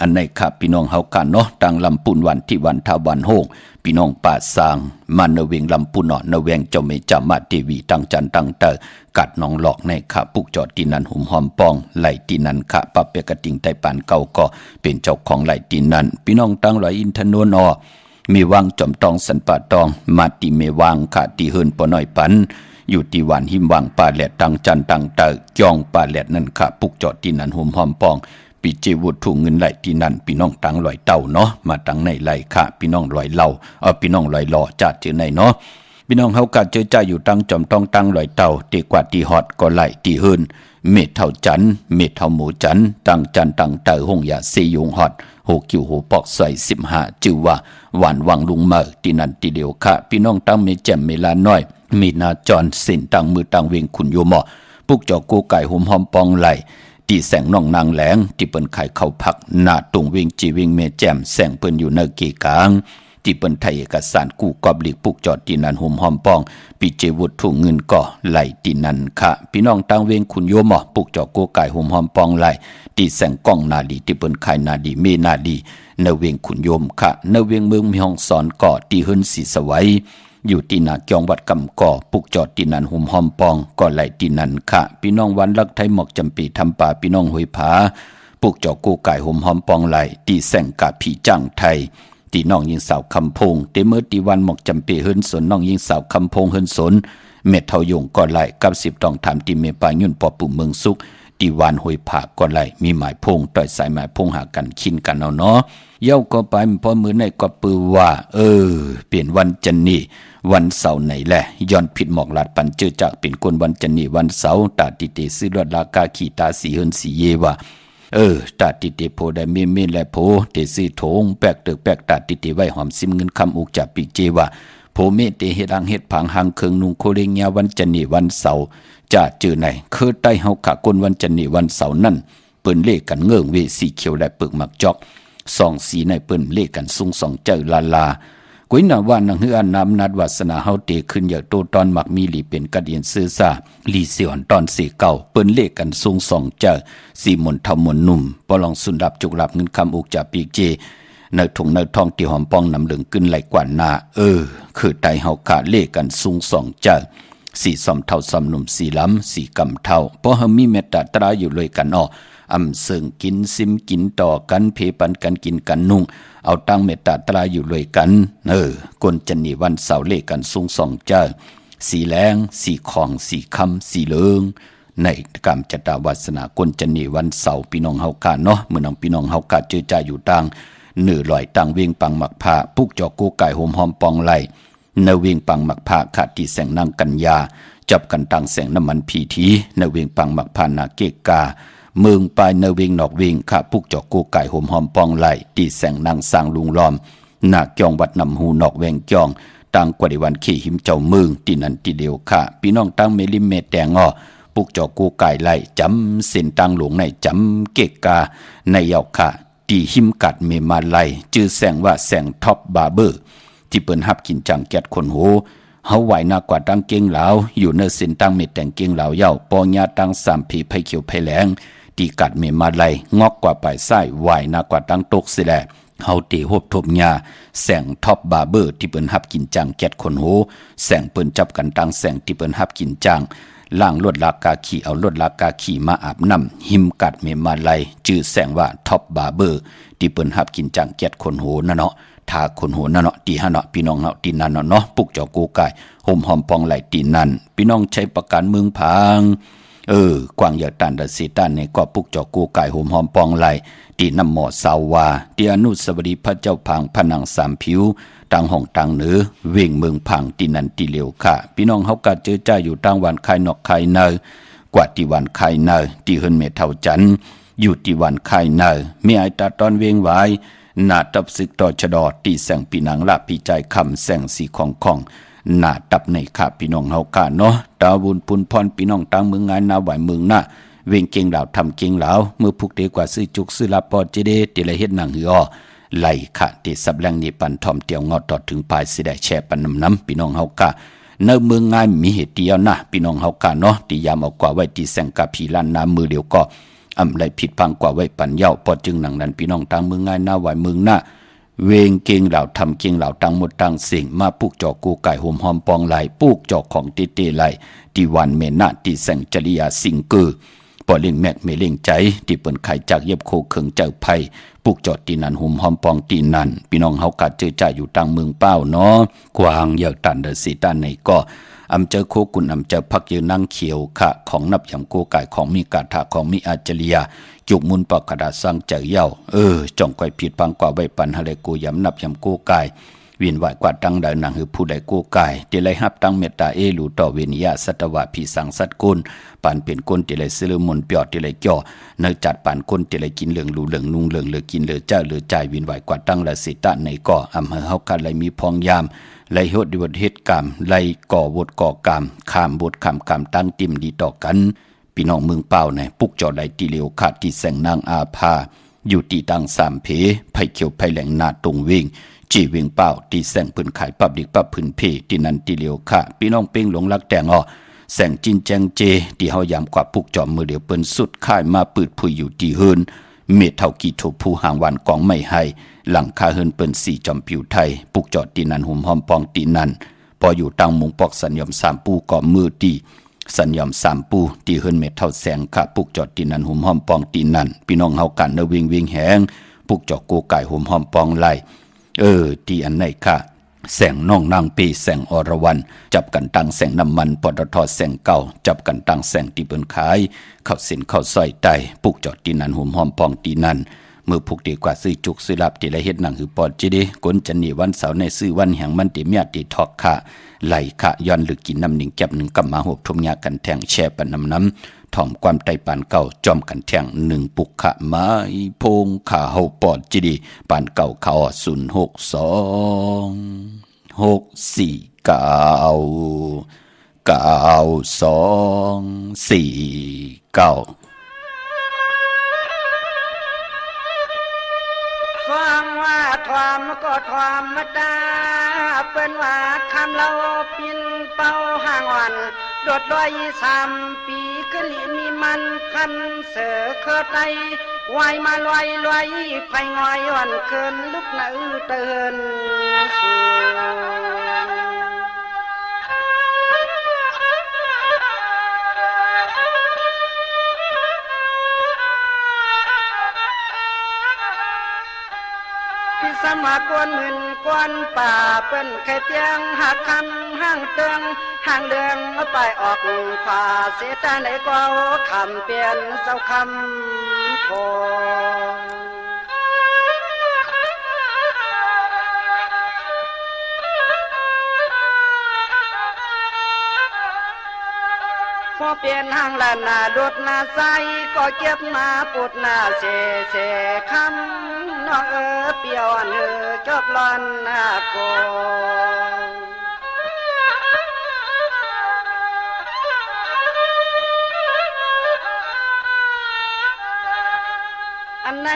อันไหนค่ะพี่น้องเฮากันเนาะตังลำปุนวันที่วันทาวันโฮงพี่น้องป่าสางมันเวงลำปุนเนาะนเวงเจ้าเมจามาเทวีตังจันตังเตอกัดน้องหลอกในค่ะปุกจอดที่นั่นหุ่มหอมปองไหลที่นั่นค่ะปะเปกระติงไตปานเก่าก็เป็นเจ้าของไหลที่นั่นพี่น้องตังลอยอินทนนท์มีวังจอมตองสันป่าตองมาติเมวังค่ะที่เฮินปอน้อยปันอยู่ที่วันหิมวังป่าแหลดตังจันตังเตอจ้องป่าแหลดนั่นค่ะปุกจอดที่นั่นหุ่มหอมปองปีเจวุฒถูกเงินไหลที่นั่นพี่น้องตังลอยเต่าเนาะมาตังในไหลค่ะพี่น้องลอยเหล่าพี่น้องลอยหล่อจัดเจอในเนาะพี่น้องเฮากัดเจอใจอยู่ตังจอมต้องตังลอยเต่าตีกว่าตีฮอดก็ไหลตีเฮินเม็ดเท่าจันเม็ดเท่าหมูจันตังจันตังเตอหงยาเซยงฮอดโหกิวโหปอกใส่15จือว่าหวานวังลุงเมอที่นั่นทีเดียวค่ะพี่น้องตังเมแจ่มเมลาน้อยมีนาจรสินตังมือตังเวงขุนโยมอปุกจอกูไก่หุมหอมปองไหลที่แสงน้องนางแหลงที่เปิ้นไข่เข้าพักหน้าตุงเวงจีเวงเมแจ่มแสงเปิ้นอยู่ในเกกลางที่เปิ้นไทยเอกสารกู้กอบหลีกปุกจอดที่นั่นหุมหอมปองปีเจวุฒถูกเงินก่อไหลที่นั่นค่ะพี่น้องตังเวงขุนโยมอปุกจอกูไก่หุมหอมปองไหลที่แสงก้องนาดีที่เปิ้นไข่นาดีเมนาดีเนเวงขุนโยมค่ะเนเวงเมืองมีห้องสอนก่อที่เฮิรนสีสวัยอยู่ที่นาเกียงวัดกำก่อปุกจอดที่นันหุ่มหอมปองก็ไหลที่นันค่ะพี่น้องวันลักไทยหมอกจำปีทำป่าพี่น้องหอยผาปุกจอดกูไก่หุ่มหอมปองไหลที่แสงกาผีจ้างไทยที่น้องยิงสาวคำพงเตเมื่อที่วันหมอกจำปีเฮิรนสนน้องยิงสาวคำพงเฮิรนสนเม็ดเทายงก็ไหลกับ10ต้องทำที่เมปายุ่นปอปุ่มเมืองสุกที่วันหอยผาก็ไหลมีหมายพงต่อยสายหมายพงหากันคินกันเอาเนาะเย้าก็ไปพอมือในก็ปือว่าเปลี่ยนวันจันนี่วันเสาร์ไหนแหละย้อนผิดหมอกลาดปันเจอจากเป็นคนวันจันนี่วันเสาร์ตาติเตซื้อรถลากาขี่ตาสีเฮินสีเยว่าตาติเตโพได้เมและโพเตซื้อโถงแปกตึกแปกตาติเตไว้หอมซิมเงินคำอุกจากปีเจว่าโพเมเตเฮ็ดอังเฮ็ดผังหังเคิงนุงโคเรียงยาวันจันนี่วันเสาร์จะเจอไหนคือใต้เฮาขะคนวันจันนี่วันเสาร์นั่นเปิ้นเลขกันเงื่องเวสีเขียวและปึกหมักจอก2สีในเปิ้นเลขกันสูง2เจอลากุยนาว่านังเฮือนน้ำนัดวาสนาเฮาเตขึ้นอย่าโตตอนมักมีหลีเป็นกระเดียนซื่อซ่าลีเสียนตอนสีเก่าเปิ้นเลขกันสูง2เจอสีมนทำมนนุ่มปลองสุนดับจุกหลับเงินคำอุกจากปีเจในถุงในทองที่หอมปองนำเหลืองขึ้นไหลกว่านาคือไตเฮาขาเลขกันสูง2เจอสีสอมเท่าสอมหนุ่มสีล้ำสีกำเท่าเพราะเฮามีเมตตาตราอยู่เลยกันอำเสิงกินซิมกินต่อกันเพปันกันกินกันนุ่งเอาตั้งเมตตาตราอยู่เลยกันกนจันนี่วันเสาร์เลขกันสูง2เจ้าสีแรงสีของสีคำสีเหลืองในกรรมจตาวาสนากนจันนี่วันเสาร์พี่น้องเฮากาเนาะเมื่อน้องพี่น้องเฮากาเจอใจอยู่ต่างเหนือลอยต่างเวียงปังหมักผ้าปุกจอกูไก่หอมหอมปองไหลเนเวียงปังหมักผ้าขาดที่แสงนางกัญญาจับกันตั้งแสงน้ำมันพีทีเนเวียงปังหมักผ้านาเกกาเมืองปลายเนเวงนอกเวงข้าพุกจอกกูไก่หอมหอมปองไหลตีแสงนางสร้างลุงล้อมหน้าเกียงวัดนำหูนอกเวงเกียงตั้งกว่าในวันขี่หิมเจ้าเมืองที่นั่นที่เดียวข้าพี่น้องตั้งเมลิเมตแดงปุกจอกกูไก่ไหลจำเส้นตั้งหลวงในจำเกกาในเยาข้าตีหิมกัดเมมาไหลจื้อแสงว่าแสงท็อปบาร์เบอร์ที่เปิ้นฮับกินจังแกดคนโหเฮาไหวหน้ากว่าตั้งเก่งเหลาอยู่ในเส้นตั้งเม็ดแดงเก่งเหลาเย้าปอญาตั้ง3ผีไผเขียวไผแหลงตีกัดเมมาไลงอกกว่าปลายไส้ไหวหน้ากว่าตั้งตกสิแลเฮาตีหบทบญาแสงท็อปบาร์เบอร์ที่เปิ้นฮับกินจังแกดคนโหแสงเปิ้นจับกันตั้งแสงที่เปิ้นฮับกินจังล่างลวดลากาขี่เอาลวดลากาขี่มาอาบน้ำหิมกัดเมมาไลชื่อแสงว่าท็อปบาร์เบอร์ที่เปิ้นฮับกินจังแกดคนโหนั่นเนาะทาคนโหนั่นเนาะตีหะเนาะพี่น้องเนาะตีนั่นเนาะปุกจอกูไก่ห่มหอมปองไหลตีนั่นพี่น้องใช้ประกันเมืองผางกวางอย่าตันดสีตันในก็ปุกจอกูไก่ห่มหอมปองไหลตีน้ำหมอสาวาตีอนุสวรีพระเจ้าพังผนังสามผิวต่างห้องต่างเหนือเว่งเมืองพังตีนันตีเหลียวค่ะพี่น้องเฮากัดเจอใจอยู่ต่างวันคายนอกคายเนอกว่าที่วันคายเนอที่เฮินเมเท่าจันอยู่ที่วันคายเนอมีไอตาตอนเวงไว้หน้าตับศึกต่อชดอตีแสงปีนังละปีใจคำแสงสีของหน้าตับในขาพี่น้องเฮากาเนาะตาบุญปุนพรพี่น้องต่างเมืองงานนาไหวเมืองหน้าเวงเก่งเหล่าทำเก่งเหล่าเมื่อพุกเดกว่าซื้อจุกซื้อลาปอเจเดติละเฮ็ดหนังหือไหลขะติสับแรงนี่ปันทอมเตียวงอตอดถึงปลายสิได้แช่ปันน้ำพี่น้องเฮากา เนื้อเมืองง่ายมีเหตุเดียวนะพี่น้องเฮากันเนาะที่ยามเอากว่าไว้ที่แสงกะผีล้านน้ำมือเดียวก็ไรผิดพังกว่าไว้ปันเย้าพอจึงหนังนั้นพี่น้องทางเมืองง่ายหน้าไหวเมืองหน้าเวงเก่งเหล่าทำเก่งเหล่าตั้งหมดตั้งสิ่งมาปลูกจอกกูไก่ห่มหอมปองไหลปลูกจอกของเตเตไหลที่วันเมนาที่แสงจริยาสิงกือปอเล่งแมกเมเล่งใจที่เปิ้นไข่จากเย็บโคเคืองเจ้าไผ่ปลูกจอดตีนันห่มหอมปองตีนันพี่น้องเฮากัดเจอจ่าอยู่ตั้งเมืองเป้าเนาะกวางอยากตันเดสีตันในก็เจอโคกุนเจอพักยืนนั่งเขียวขะของนับยำโกไก่ของมีกาถาของมีอาจริยาจุกมุนปากกระดาษสร้างเจอเย้าจ่องก้อยผิดพังกว่าใบปันฮะเลยกูยำนับยำโกไก่เวียนไหวกว่าตั้งใดหนังหือผู้ใดโกไก่เดลัยฮับตั้งเมตตาหลูต่อเวนิยาสัตวะผีสังสัตกุลปันเป็นก้นเดลัยซื้อมุนเปียดเดลัยจ่อเนื้อจัดปันก้นเดลัยกินเหลืองลูเหลืองนุ่งเหลืองเหลือกินเหลือเจ้าเหลือใจเวียนไหวกว่าตั้งละสิตะในก่อเฮากันเลยมีพองยามไล่หดดิวเหตุกรรมไล่ก่อวดก่อกรรมข้ามบทข้ามกรรมตั้งติมดีต่อกันพี่น้องเมืองเป้าในปุกจอดไล่ตีเหลียวขาดที่แสงนางอาภาอยู่ตีดังสามเพไผ่เขียวไผ่แหลงนาตรงเวงจีเวงเป้าที่แสงพื้นขายปับดิกปับพื้นเพที่นันตีเหลียวขาพี่น้องเป้งหลงรักแตงอ้อแสงจินแจงเจที่เฮายามกว่าปุกจอมมือเดียวเปิ้นสุดค่ายมาปืดพุยอยู่ที่เฮินเมเท่ากี่ถูกผู้ห่างวันกองไม่ให้หลังคาเฮินเปิ้นสี่จอมผิวไทยปุกจอดตีนันหุ่มหอมปองตีนันพออยู่ตั้งมุงปอกสัญญมสามปูก่อมือตีสัญญมสามปูตีเฮินเมเท่าแสงค่ะปุกจอดตีนันหุ่มหอมปองตีนันพี่น้องเฮากันเนวิงวิงแหงปุกจอดโกไก่หุ่มหอมปองไหลที่อันไหนค่ะแสงน้องนางปีแสงอรวรรณจับกันตั้งแสงน้ำมันปตทแสงเก่าจับกันตั้งแสงที่เปิ้นขายเข้าสินเข้าซอยไตปุกจอดตีนันหุ่มหอมปองตีนันเมื่อผูกดีกว่าซื้อจุกซื้อลับตีละเฮ็ดหนังหือปอดจิเดกนจันนี่วันเสาร์ในซื้อวันแห่งมันติเมียติทอกค่ะไหลค่ะย้อนหรือกินน้ำหนึ่งแก็บหนึ่งกับมาหบทมยากันแทงแช่ปันน้ำถ่อมความไตปานเก่าจอมกันแทงหนึ่งปุกขะไม้พงขาเฮาปอดจิดีปานเก่าเขา062 649 ฟังว่าทอมก็ทอมมาดาเป็นว่าคำเราปินเป้าห่างวันโดดลอย3 ปีขึ้นลีมีมันคันเสือเคอไตวายมาลอยลอยไฟงอยวันเกินลุกหน้าเตือนสมากวนหมื่นกวนป่าเป็นไข่เตียงหักคำห้างเตืองห่างเดืองไปออกขวาเสียตาไหนก็คำเปลี่ยนเจ้าคำโพพอเปลี่ยนห้างลานนาดดนาใสก็เก็บมาปุดนาเสคำน้องเปียวเนื้อจบลอนนาโกอันไหน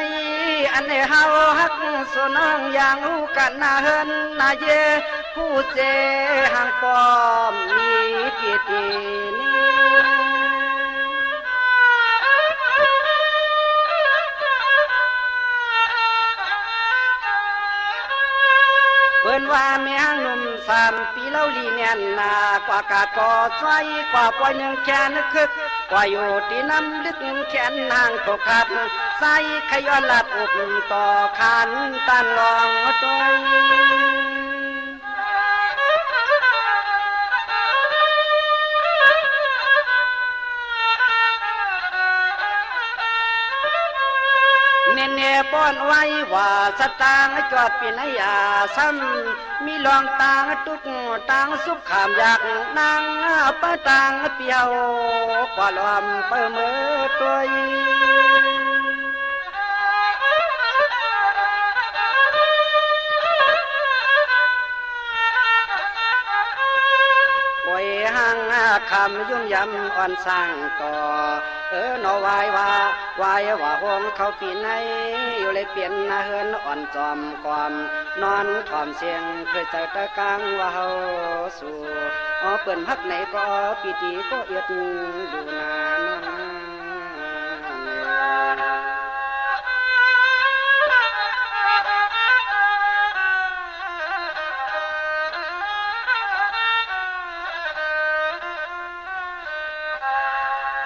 เฮาฮักสนองอย่างหูกันนาเฮินนาเยผู้เจห่างปอมมีกิตินี้เปิ้นว่าแม่หนุ่ม3 ปีเล่าลีเนียนนากว่ากาดก่อใส่กว่าปล่อยหนึ่งแขนคึกกว่าอยู่ที่น้ำลึกแขนห่างตกขัดใส่ขย้อนลัดอกต่อขันตันลองตัวเน่ป้อนไว้ว่าสตางจอดปีนยาซ้ำมีลองตางตุกตางสุขขามอยากนางปะตางเปียวกว่าลอมเปิดมือตัวโอ้ยห่าง คำยุ่มยำอ่อนสร้างต่อนอวายวว่าห้องเขาปีในอยู่เลยเปลี่ยนนาเฮินอ่อนจอมความนอนถอมเสียงเคยใจตะกังว่าเฮาสู่เปิ่นพักไหนก็ปีติก็เอียดดูนา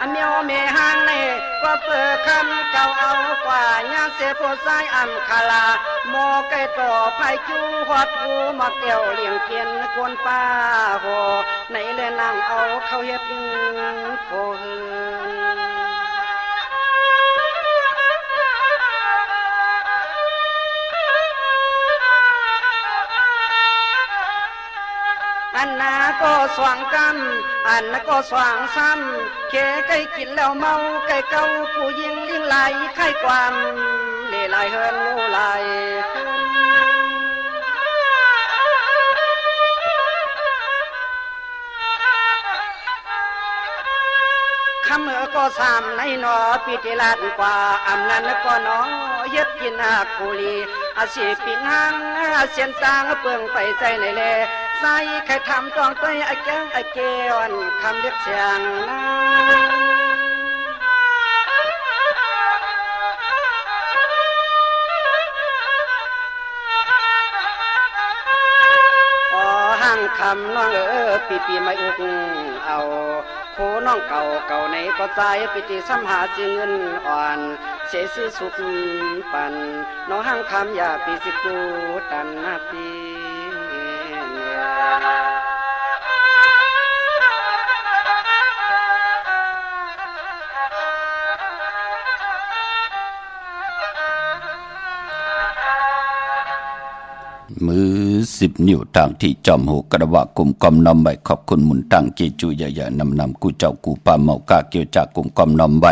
อันเมียวเมหางในก็เปิดคำเก่าเอากว่าญาเสียโพสายอัมคาลาโมไก่ต่อไผ่จูหัดหูมาเกี่ยวเลี้ยงเกียนกวนป้าโหในเลนางเอาเขาเฮ็ดโพหืนอันนาก็สว่างกำอันนาก็สว่างซ้ำเคไก่กินแล้วเมาไก่เก่าผู้ยิงลิงไหลไข่ความเล่ไหลเฮินโลไหลคำก็สามในนอปีติลาดกว่าอำนั้นก็นอเย็ดกินหักกุลีอาชีพปิงหังเสียนตางเปิงไปใจในเลใส่ใครทำตองตัวไอ้แก้งไอ้เกวันคำเรียกเสียงห้างคำน้องปีไม่อุกเอาโคน้องเก่าในก็ใจปิติสัมหาจึงเงินอ่อนเสียซื้อสุขปันน้องห้างคำอย่าปีสิกูตันนาปีมือ10 นิ้วทางที่จอมหูกระวะกลุ่มกอมนำใบขอบคุณหมุนตั้งเกจูใหญ่ๆนำกูเจ้ากูปาเมากาเกี่ยวจากกลุ่มกอมนำใบ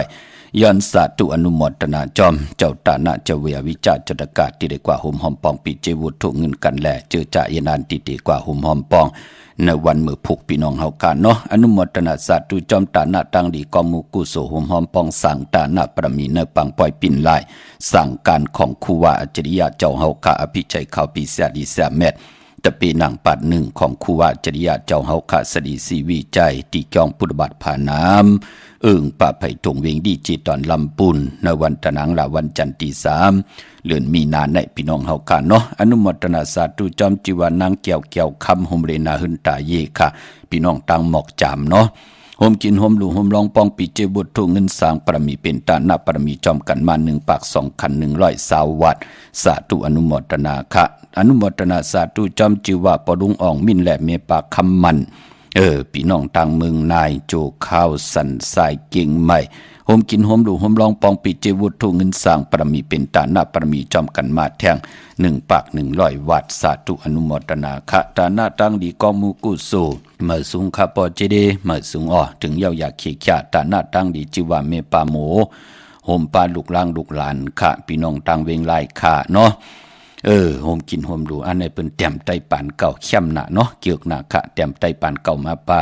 ย้อนสาธุอนุโมทนาจอมเจ้าตาณะเจ้าเวียวิจารจดกาศที่ได้กว่าหุมหอมปองปีเจวุฒุเงินกันแลเจอจ่ายนานติดีกว่าหุมหอมปองในวันมือผูกพี่น้องเฮากันเนาะอนุโมทนาสาธุจอมตาณะตั้งดีกอมูกุโสหุมหอมปองสั่งตาณะประมีเนปังปล่อยปิ่นลายสั่งการของครูวาอัจฉริยะเจ้าเฮาคาอภิชัยเขาปีเสียดีเสียแมดจะปีหนังปัดหนึ่งของครูวาอัจฉริยะเจ้าเฮาคาสดีสีวิจัยที่จองพุทธบัตรผ่าน้ำป่าไผ่ตรงเวงดีจีตอนลำปุนในวันตะนังละวันจันทร์ที่3เดือนมีนาในพี่น้องเฮากันเนาะอนุโมทนาสาธุจอมจีวานางเกี่ยวคำหมเรนาหึนตาเยค่ะพี่น้องตังหมอกจามเนาะโฮมกินโฮมหลูโฮมลองปองปีเจบุตรทุเงินสร้างปรมีเป็นตาหน้าปรมีจอมกันมา1 ปาก 2 คัน 120 วัตต์สาธุอนุโมทนาค่ะอนุโมทนาสาธุจอมจีวาปดุงอ่องมินและเมปากคำมันพี่น้องต่างเมืองนายโจข้าวสันสายเก่งใหม่โฮมกินโฮมดูโฮมลองปองปีเจวุฒุเงินสร้างปรมีเป็นตาหน้าปรมีจอมกันมาแทง1 ปาก 100 วัตต์สาธุอนุโมทนาค่ะตาหน้าตั้งดีกอมูกุโซเมื่อสูงคาปอเจเดเมื่อสูงถึงเยาอยากเขียตาหน้าตั้งดีจิวาเมปาโมโฮมปาลูกล่างลูกหลานค่ะพี่น้องต่างเวงลายค่ะเนาะโฮมกินโฮมดูอันนี้เป็นเต็มไตปานเก่าเข้มหนาเนาะเกี่ยวหนาค่ะเต็มไตปานเก่ามาปา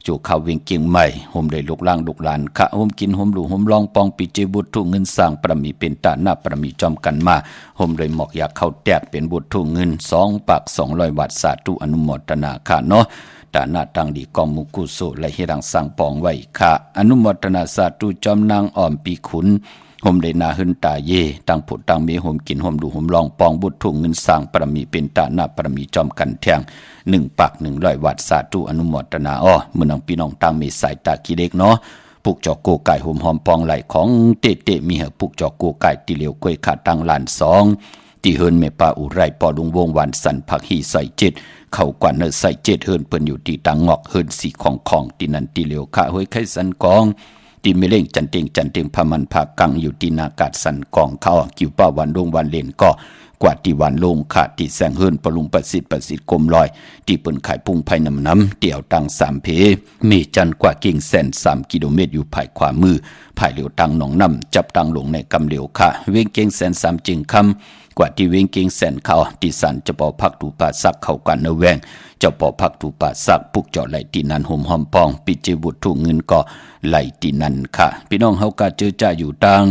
จูข้าวเวียงเกียงใหม่โฮมได้ลูกล่างลูกหลานค่ะโฮมกินโฮมดูโฮมลองปองปีเจบุตรทุเงินสร้างปรมีเป็นตาหน้าปรมีจอมกันมาโฮมได้หมอกอยากเข้าแตกเป็นบุตรทุเงิน2 ปาก 200 วัตต์สาธุอนุโมทนาค่ะเนาะตาหน้าตังดีกอมุกุโสและเฮรังสังปองไว้ค่ะอนุโมทนาสาธุจอมนางอ่อมปีขุนโฮมได้นาหึนตาเยตั้งผุดตั้งเมโฮมกินโฮมดูโฮมลองปองบุตรทุเงินสร้างปรมีเป็นตาหน้าปรมีจอมกันแทง1 ปาก 100 วัตต์สาธุอนุโมทนามื้อน้องพี่น้องตั้งมีสายตาขี้เล็กเนาะปุกจอกโกไก่โฮมหอมปองไหลของเตมีเหปุกจอกโกไก่ติเหลียวกล้วยขาตั้งลาน2ที่เฮินเมปาอุไรปอลุงวงวันสันผักหีใส่7เข้ากว่าเนใส่7เฮินเปิ้นอยู่ที่ตังงอกเฮินสีของที่นั่นติเหลียวขาห้วยไข่สันกองที่เมเล่งจันเต็งพามันพากังอยู่ที่นากาศสันกองเข้ากิ่วป้าวันดงวันเลนก็กว่าที่วันลงขาดที่แสงเฮิรนปรุงประสิทธิ์กลมลอยที่เปิ้นขายพุ่งไผ่น้ำเตี่ยวตัง3 เพมีจันกว่ากิ่งแสน3 กิโลเมตรอยู่ภายขวามือภายเหลียวตังหนองน้ำจับตังลงในกำเหลียวค่ะเวงเก่งแสน3จึงคำ กว่าที่เวงเก่งแสนเขาที่สันจะปอพักตูป่าซักเข้ากันเนแวงเจ้าปอพักตูป่าซักปุกเจาะไหลตีนันห่มหอมปองปิเจบุตรถูกเงินก็ไหลตีนันค่ะพี่น้องเฮาก็เจอจ่าอยู่ตัง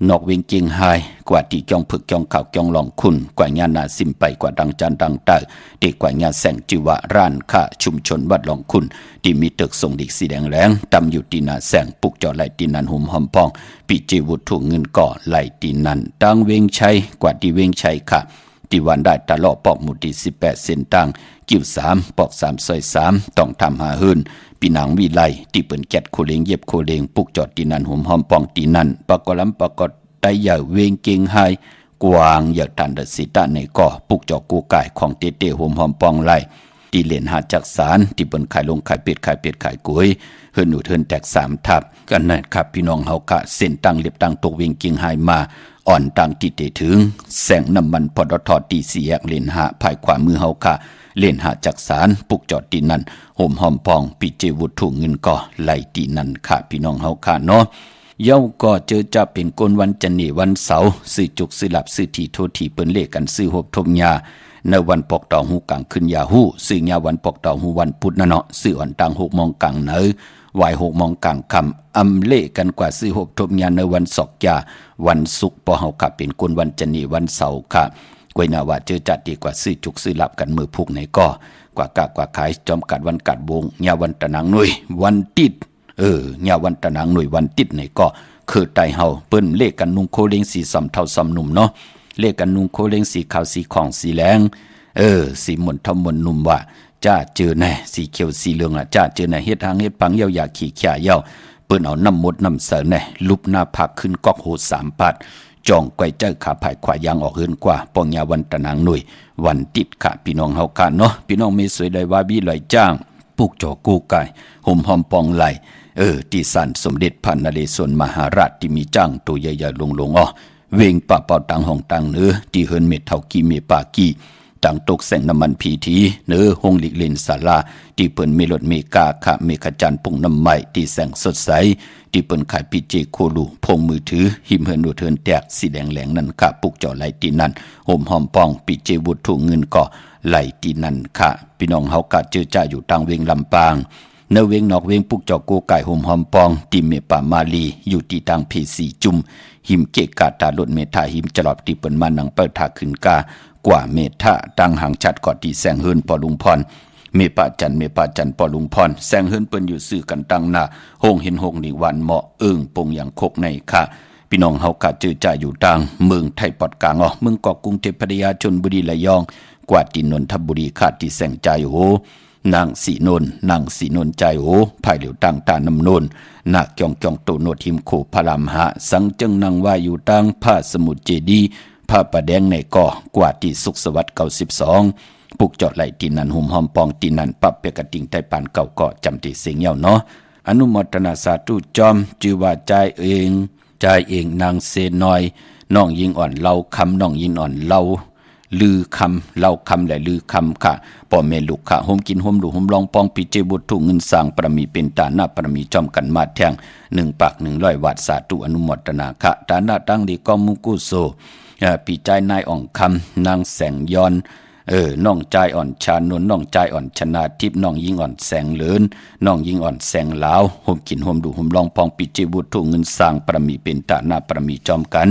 นอกเวงเกียงไฮกว่าที่จองผึกจองข่าวจองหลองคุณกว่างานนาซิมไปกว่าดังจันดังเตอเด็กกว่างานแสงจิวะร้านค่าชุมชนวัดหลองคุณที่มีตึกส่งเด็กสีแดงแหลงตำอยู่ตีนาแสงปุกเจาะไหลตีนันห่มหอมปองปิเจบุตรถูกเงินก็ไหลตีนันดังเวงชัยกว่าที่เวงชัยค่ะที่วันได้ตลอดปอกหมุที่18เส้นตังกิ้ว3ปอก3ซอย3ต้องทำหาหืนปีนางวิไลที่เปิ้นแกดโคเลงเย็บโคเลงปุกจอดตีนันห่มหอมปองตีนันปกลำปกไตอย่าเวงเก่งไฮกวางอย่าตันดสิตาในก่อปุกจอกูกายของเตเตห่มหอมปองไลที่เล่นหาจักสารที่เปิ้นขายลงขายเป็ดขายกล้วยเฮินหนูเฮินแตก3ทับกันนั่นครับพี่น้องเฮากะเส้นตั้งเล็บตั้งตกเวงเก่งไฮมาอ่อนตังที่เตถึงแสงน้ำมันปตทตี4แยกเล่นหาภายขวามือเฮาค่ะเล่นหาจักสารปุกจอดตีนันห่มหอมปองปิเจวุฒถูกเงินก่อไหลตีนันค่ะพี่น้องเฮาค่ะเนาะเย้าก็เจอจะเป็นกลวันจันนี่วันเสาร์ซื้อจุกซื้อหลับซื้อทีโททีเปิ้นเลขกันซื้อหบทมยาในวันปอกตองหูกลางขึ้นยาหูซื้อยาวันปอกตองหูวันพุธนะเนาะซื้ออ่อนตัง6 โมงกลางเนอวาย6 โมงกลางค่ำอำเลกันกว่าซื้อหบทมยาในวันศอกยาวันศุกร์ปอเฮาค่ะเป็นกลวันจันนี่วันเสาร์ค่ะกวยนาว่าเจอจัดดีกว่าซื้อจุกซื้อหลับกันมือพุกไหนก็กว่ากะกว่าขายจอมกัดวันกัดวงยาวันตะนางหน่วยวันติดยาวันตะนางหน่วยวันติดไหนก็คือไตเฮาเปิ้นเลขกันนุ่งโคเลงสีสำเท่าสำหนุ่มเนาะเลขกันนุ่งโคเลงสีขาวสีของสีแดงสีหม่นทำมนหนุ่มว่าจ้าเจอแน่สีเขียวสีเหลืองจ้าเจอแน่เฮ็ดทางเฮ็ดปังเยาอยากขี่ข่าเยาเปิ้นเอาน้ำมดน้ำเสแน่ลุบหน้าผักขึ้นกอกโห3 ปัดจองไกวเจ้าขาภายขวายางออกเฮินกว่าปองยาวันตะนางหน่วยวันติดค่ะพี่น้องเฮาค่ะเนาะพี่น้องไม่สวยได้ว่าบีลอยจ้างปุกจอกูไก่ห่มหอมปองไหลที่ศาลสมเด็จพระนเรศวรมหาราชที่มีจ้างตัวใหญ่ๆลงเวงป่าเป่าตังห้องตังเนื้อที่เฮินเม็ดเท่ากีเมปากีตังตกแสงน้ำมันพีทีเนื้อห้องหลีกเล่นศาลาที่เปิ้นเมลดเมกาค่ะเมฆจันทร์ปุ่งน้ำใหม่ที่แสงสดใสที่เปิ้นขายพีเจโคลูพงมือถือหิมเฮินดูเทินแตกสีแดงแหลงนั่นค่ะปุกเจาะไหลตีนั่นห่มหอมปองพีเจวุฒถูกเงินก่อไหลตีนั่นค่ะพี่น้องเฮากะเจอจ่าอยู่ทางเวงลำปางเนเวงนอกเวงปุกจอกโกไก่ห่มหอมปองติเมป่ามาลีอยู่ที่ทางเพสีจุมหิมเกกาตาลดเมทาหิมจลอดที่เปิ้นมานังเปิดทาขึ้นกากว่าเมทาดังหางชัดกอดที่แสงเฮินปอลุงพรเมปาจันปอลุงพรแสงเฮินเปิ้นอยู่ซื่อกันตั้งหน้าโฮงเห็นโฮงนี่วันเหมาะปงอย่างโคกในค่ะพี่น้องเฮากะเจอจ่าอยู่ต่างเมืองไทยปอดกลางเมืองเกาะกรุงเทพพัทยาชลบุรีระยองกว่าที่นนทบุรีคาดที่แสงใจโหนางสีนนใจโหภายเหลียวตั้งตาน้ำนนนักจองโตโนทิมโคพารามหะสังจึงนางว่าอยู่ตั้งผ้าสมุทรเจดีผ้าประแดงในก่อกว่าที่สุขสวัสดิ์92ปุกจอดไหลตีนันห่มหอมปองตีนันปับเปกระติงไทยปานเก่าเกาะจำที่เสียงเยาเนาะอนุโมทนาสาธุจอมจือว่าใจเองนางเซน้อยน้องยิงอ่อนเล่าคำน้องยิงอ่อนเล่าลือคำเล่าคำและลือคำค่ะพ่อแม่ลูกค่ะห่มกินห่มดูห่มลองปองปิเจบุตรถูกเงินสร้างประมีเป็นตาหน้าประมีจอมกันมาแทง1 ปาก100 วัดสาธุอนุโมทนาค่ะตาหน้าตั้งดีก็มุกุโซปีใจนายอ่องคำนางแสงย้อนน้องใจอ่อนชานนน้องใจอ่อนชนาทิพน้องยิงอ่อนแสงเหลินน้องยิงอ่อนแสงลาวห่มกินห่มดูห่มลองปองปิเจบุตรถูกเงินสร้างประมีเป็นตาหน้าประมีจอมกัน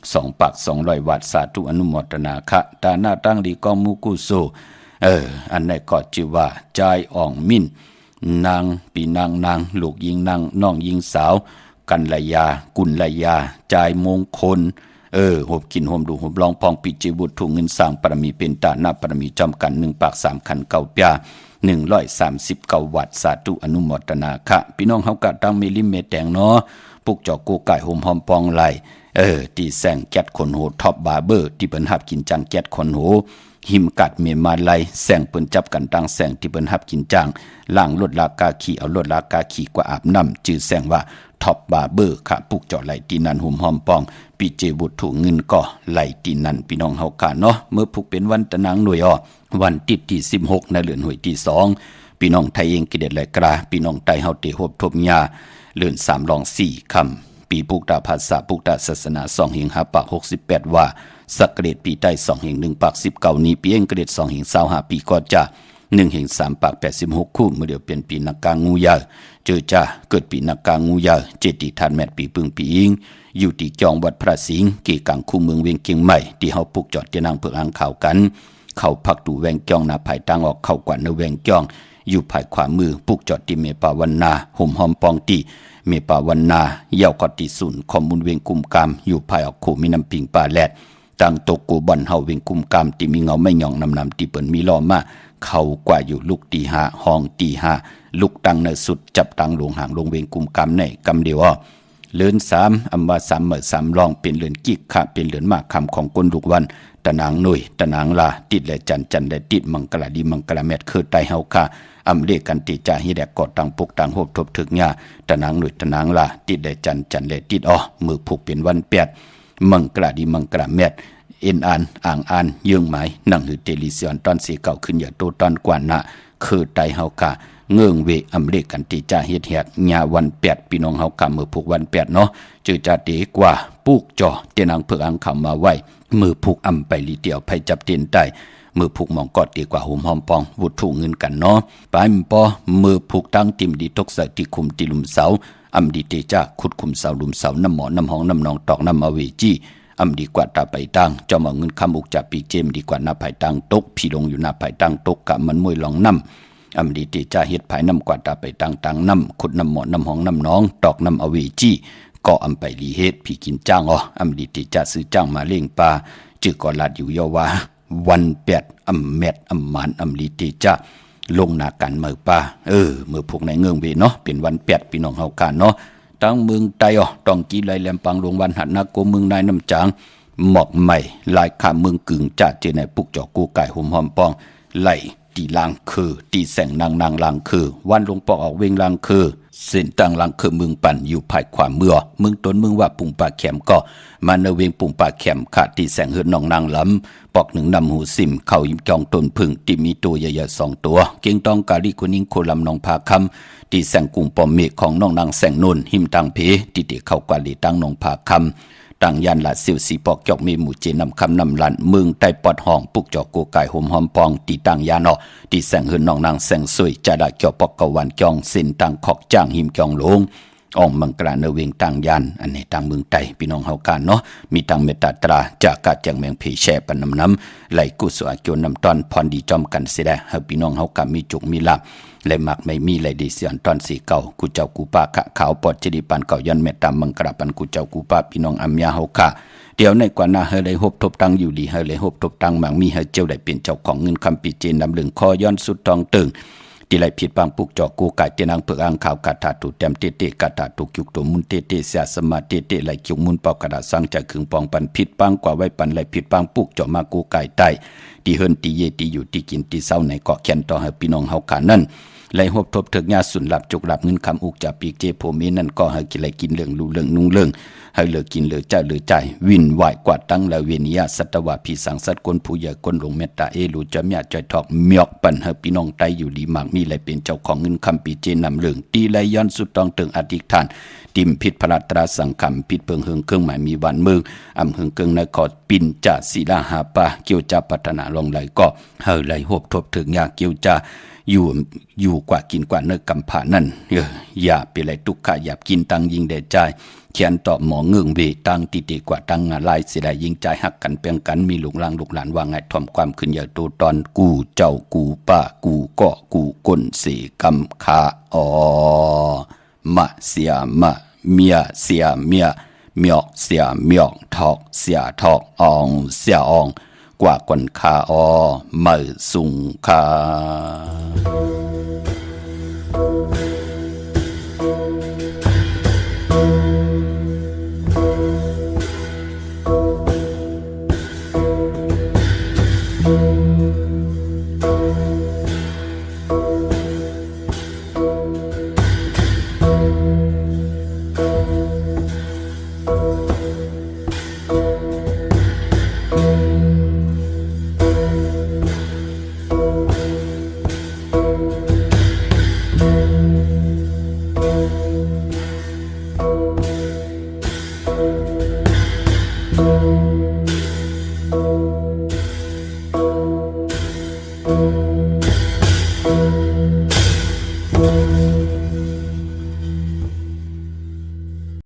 2 ปาก200 วัดสาธุอนุโมทนาค่ะตาหน้าตั้งดีก็มุกุโซอันไหนก็ชื่อว่าใจอ่องมิ่นนางปีนางลูกยิงนางน้องยิงสาวกันลยากุลยาใจมงคลหบกินหมดูหบลองพองปิจิบุตรถูกเงินสร้างปรมีเป็นตาหน้าปรมีจอมกัน1 ปาก3 ขันเก่าเปีย139 วัดสาธุอนุโมทนาค่ะพี่น้องเฮากะตั้งเมลิเมแตงเนาะปุกจอกโกไก่ห่มหอมปองไหลที่แสงแก๊ดขนโหท็อปบาร์เบอร์ที่เปิ้นหับกินจังแก๊ดขนโหหิมกัดเมมาไลแสงเปิ้นจับกันตั้งแสงที่เปิ้นหับกินจังล่างรถลากาขี่เอารถลากาขี่กว่าอาบน้ำจื่อแสงว่าท็อปบาร์เบอร์ค่ะปุกเจาะไหลตีนันห่มหอมปองปีเจบุตรถูกเงินก็ไหลตีนันพี่น้องเฮาค่ะเนาะเมื่อพุกเป็นวันตะนางหน่วยวันติดที่16ในเดือนหวยที่2พี่น้องไทยเองกิเด็ดไหลกราพี่น้องไตเฮาเตหบทบยาเลื่อน3 รอง 4 คำ ปีปุกตาภาษาปุกตาศาสนา2 หิง5 ปาก 68ว่าสักเกรดปีใต้2 หิง1 ปาก 19นี้ปีเองเกรด2 หิง25ปีก็จะ1 หิง3 ปาก 86คู่เมื่อเดียวเป็นปีนักกางูยาเจอจ้าเกิดปีนักกางูยาเจติทานแมดปีปึงปีอิงอยู่ที่จองวัดพระสิงห์กีกังคู่เมืองเวียงเกียงใหม่ที่เฮาปลูกจอดจะนางเพื่ออ่างข่าวกันเข้าพักดูแวงจ้องนาภายตั้งออกเข้ากว่าเนแวงจ้องอยู่ภายขวามือปลูกจอดที่เมปาวันนาห่มหอมปองตีเมปาวันนาเยาวกอติสุนข้อมูลเวียงกุมกามอยู่ภายออกขู่มีน้ำปิงปลาแลดตั้งตกกูบอนเฮาเวียงกุมกามที่มีเงาไม่หย่องนำที่เปิ้นมีล้อมาเข้ากว่าอยู่ลูกตี5ห้องตี5ลูกตังเนสุดจับตังลงห่างลงเวียงกุมกามในกำเดียวเลือน3อำว่า3เหมือ3รองเป็นเลือนกิกค่ะเป็นเลือนมากคำของคนลูกวันตะนางหน่วยตะนางลาติดและจันและติดมังกลาดีมังกลาแมดคือไตเฮาค่ะอำเลกันติจาฮิแดกกอดตังปุกตังโหบทบถึกญาตะนางหน่วยตะนางลาติดและจันและติดมือผูกเป็นวันแปดมังกลาดีมังกลาแมดเอ็นอ่านอ่างอ่านเยื่องหมายหนังหือเตลิซิออนตอนสีเก่าขึ้นอย่าโตตอนกว่านะคือไตเฮาค่ะเงื่องเวอำเลกันติจาเฮ็ดแหกญาวันแปดพี่น้องเฮากะมือผูกวันแปดเนาะจือจะเตกว่าปุกจ่อเตนางเพิกอังคำมาไว้มือผูกอำไปลีเดียวไปจับเตียนได้มือผูกมองกอดดีกว่าหุ่มหอมปองวุดถูกเงินกันเนาะปายมปอมือผูกตั้งติมดีทกใส่ที่คุมติลุมเสาอำดีเตจ้าขุดคุมเสาลุมเสาน้ำหมอน้ำห้องน้ำนองตอกน้ำอเวจีอำดีกว่าตาไปตั้งเจ้ามาเงินคำอุกจับปีเจมดีกว่าหน้าภายตั้งตกพี่ลงอยู่หน้าภายตั้งตกกะมันมวยหลองน้ำอำดีเตจ้าเฮ็ดภายน้ำกว่าตาไปตั้งตังน้ำขุดน้ำหมอน้ำห้องน้ำน้องตอกน้ำอเวจีก็อำไปลีเฮ็ดพี่กินจ้างอำดีเตจ้าซื้อจ้างมาเลี้ยงปลาจื้อก่อลาดอยู่เยาว่าวันแปดอำแมดอำหมานอำลีเตจ้าลงนากันมือป่ามือพวกในเงื่องเวเนาะเป็นวันแปดพี่น้องเฮากันเนาะตั้งเมืองไตต้องกีไรแหลมปังลงวันหัดนาโกเมืองนายน้ำจางหมอกใหม่ลายขาเมืองกึ่งจ่าเจในปุกจอกูไก่หุ่มหอมปองไหลตีลางคือตีแสงนางลางคือวันลงปอกออกเวงลางคือเส้นตั้งลางคือเมืองปั่นอยู่ภายขวาเมืองต้นเมืองว่าปุ่งปากแขมก็มาเนเวงปุ่งปากแขมขาดตีแสงเฮือนนองนางลำปอกหนึ่งนำหูซิมเข้ายิ้มจองต้นพึ่งที่มีตัวใหญ่ๆ2 ตัวเก่งต้องกาลีคุนิงโคลำนองพาคำตีแสงกุ่งปอมเมฆของน้องนางแสงนนหิมตังเพติเตเข้ากว่าลีตั้งนองพาคำตั้งยันละสิวสีปอกจอกมีหมู่เจนำคำนำลันเมืองใต้ปอดห้องปุกจอกโกไก่ห่มหอมปองตีตั้งยานตีแสงเฮือนน้องนางแสงสวยจะได้เกี่ยวปอกกวันจองเส้นตั้งขอกจ้างหิมจองลงอ่องมังกราเนเวงตั้งยันอันนี้ตั้งเมืองไต้พี่น้องเฮากันเนาะมีตั้งเมตตาตราจากกาจังแมงเพแช่ปันน้ำไหลกุศลโจนำตอนพรดีจอมกันเสียได้ให้พี่น้องเฮากันมีจุกมีลาภและมักไม่มีไหลดีเสียนตอนสีเก่ากูเจ้ากูป้าขะขาวปอดจดีปันเก่ายันเมตตามังกราปันกูเจ้ากูป้าพี่น้องอัมยาเฮาค่ะเดี๋ยวในกว่าหน้าเฮเลยหบทบตังอยู่ดีเฮเลยหบทบตังหมังมีเฮเจ้าได้เป็นเจ้าของเงินคำปีเจนนำลึงคอย้อนสุดทองตึงที่ไหลผิดบางปุกจอกกูไก่เตนางเผือกอ่างข่าวกาถาตุเต็มเตเตกาถาตุกิกตัวมุนเตเตเสียสมาเตเตไหลกิกมุนเป่ากระดาษสร้างจากขึงปองปันผิดบางกว่าไว้ปันไหลผิดบางปุกจอกมากูไก่ใต้ที่เฮิรนตีเยตีอยู่ที่กินที่เศร้าในเกาะแขนต่อให้พี่น้องเฮาขานั่นไหลหบทบเถิกญาสุนหลับจุกหลับเงินคำอุกจากปีกเจโพมีนั่นก็ให้กินไหลกินเรื่องรู้เรื่องนุ่งเรื่องให้เหลือกินเหลือใจเหลือใจวินไหวกว่าตั้งแล้วเวนิยาสัตวะพีสังสัตคนผู้ใหญ่คนหลงเมตตาลูจะมีใจทอกเมียกปันให้พี่น้องไตอยู่ดีมากมีไหลเป็นเจ้าของเงินคำปีเจนำเรื่องตีไหลย้อนสุดต้องตึงอธิษฐานติมพิษพระตราสังคำพิษเพิงเฮืองเครื่องหมายมีวันเมืองอำเฮืองเกิงในขอดปินจ่าศิลาหาปาเกี่ยวจ่าพัฒนาลงไหลก็เฮาไหลหบทบถึงยาเกี่ยวจ่าอยู่กว่ากินกว่าเนื้อกำผานั่นอย่าไปไหลทุกข์อย่ากินตังยิงเดใจเขียนต่อหมอเงื่องเวตังติกว่าตังงาลายเสียดายยิงใจหักกันเปียงกันมีลูกหลานลูกหลานว่าไงถ่อมความขึ้นอย่าตัวตอนกูเจ้ากูป้ากูก็กูก้นเสกำคามาเสียมาเมียเสียเมียเมียกเสียเมียกทอกเสียทอกอองเสียอองกว่าคนคามือสุงคา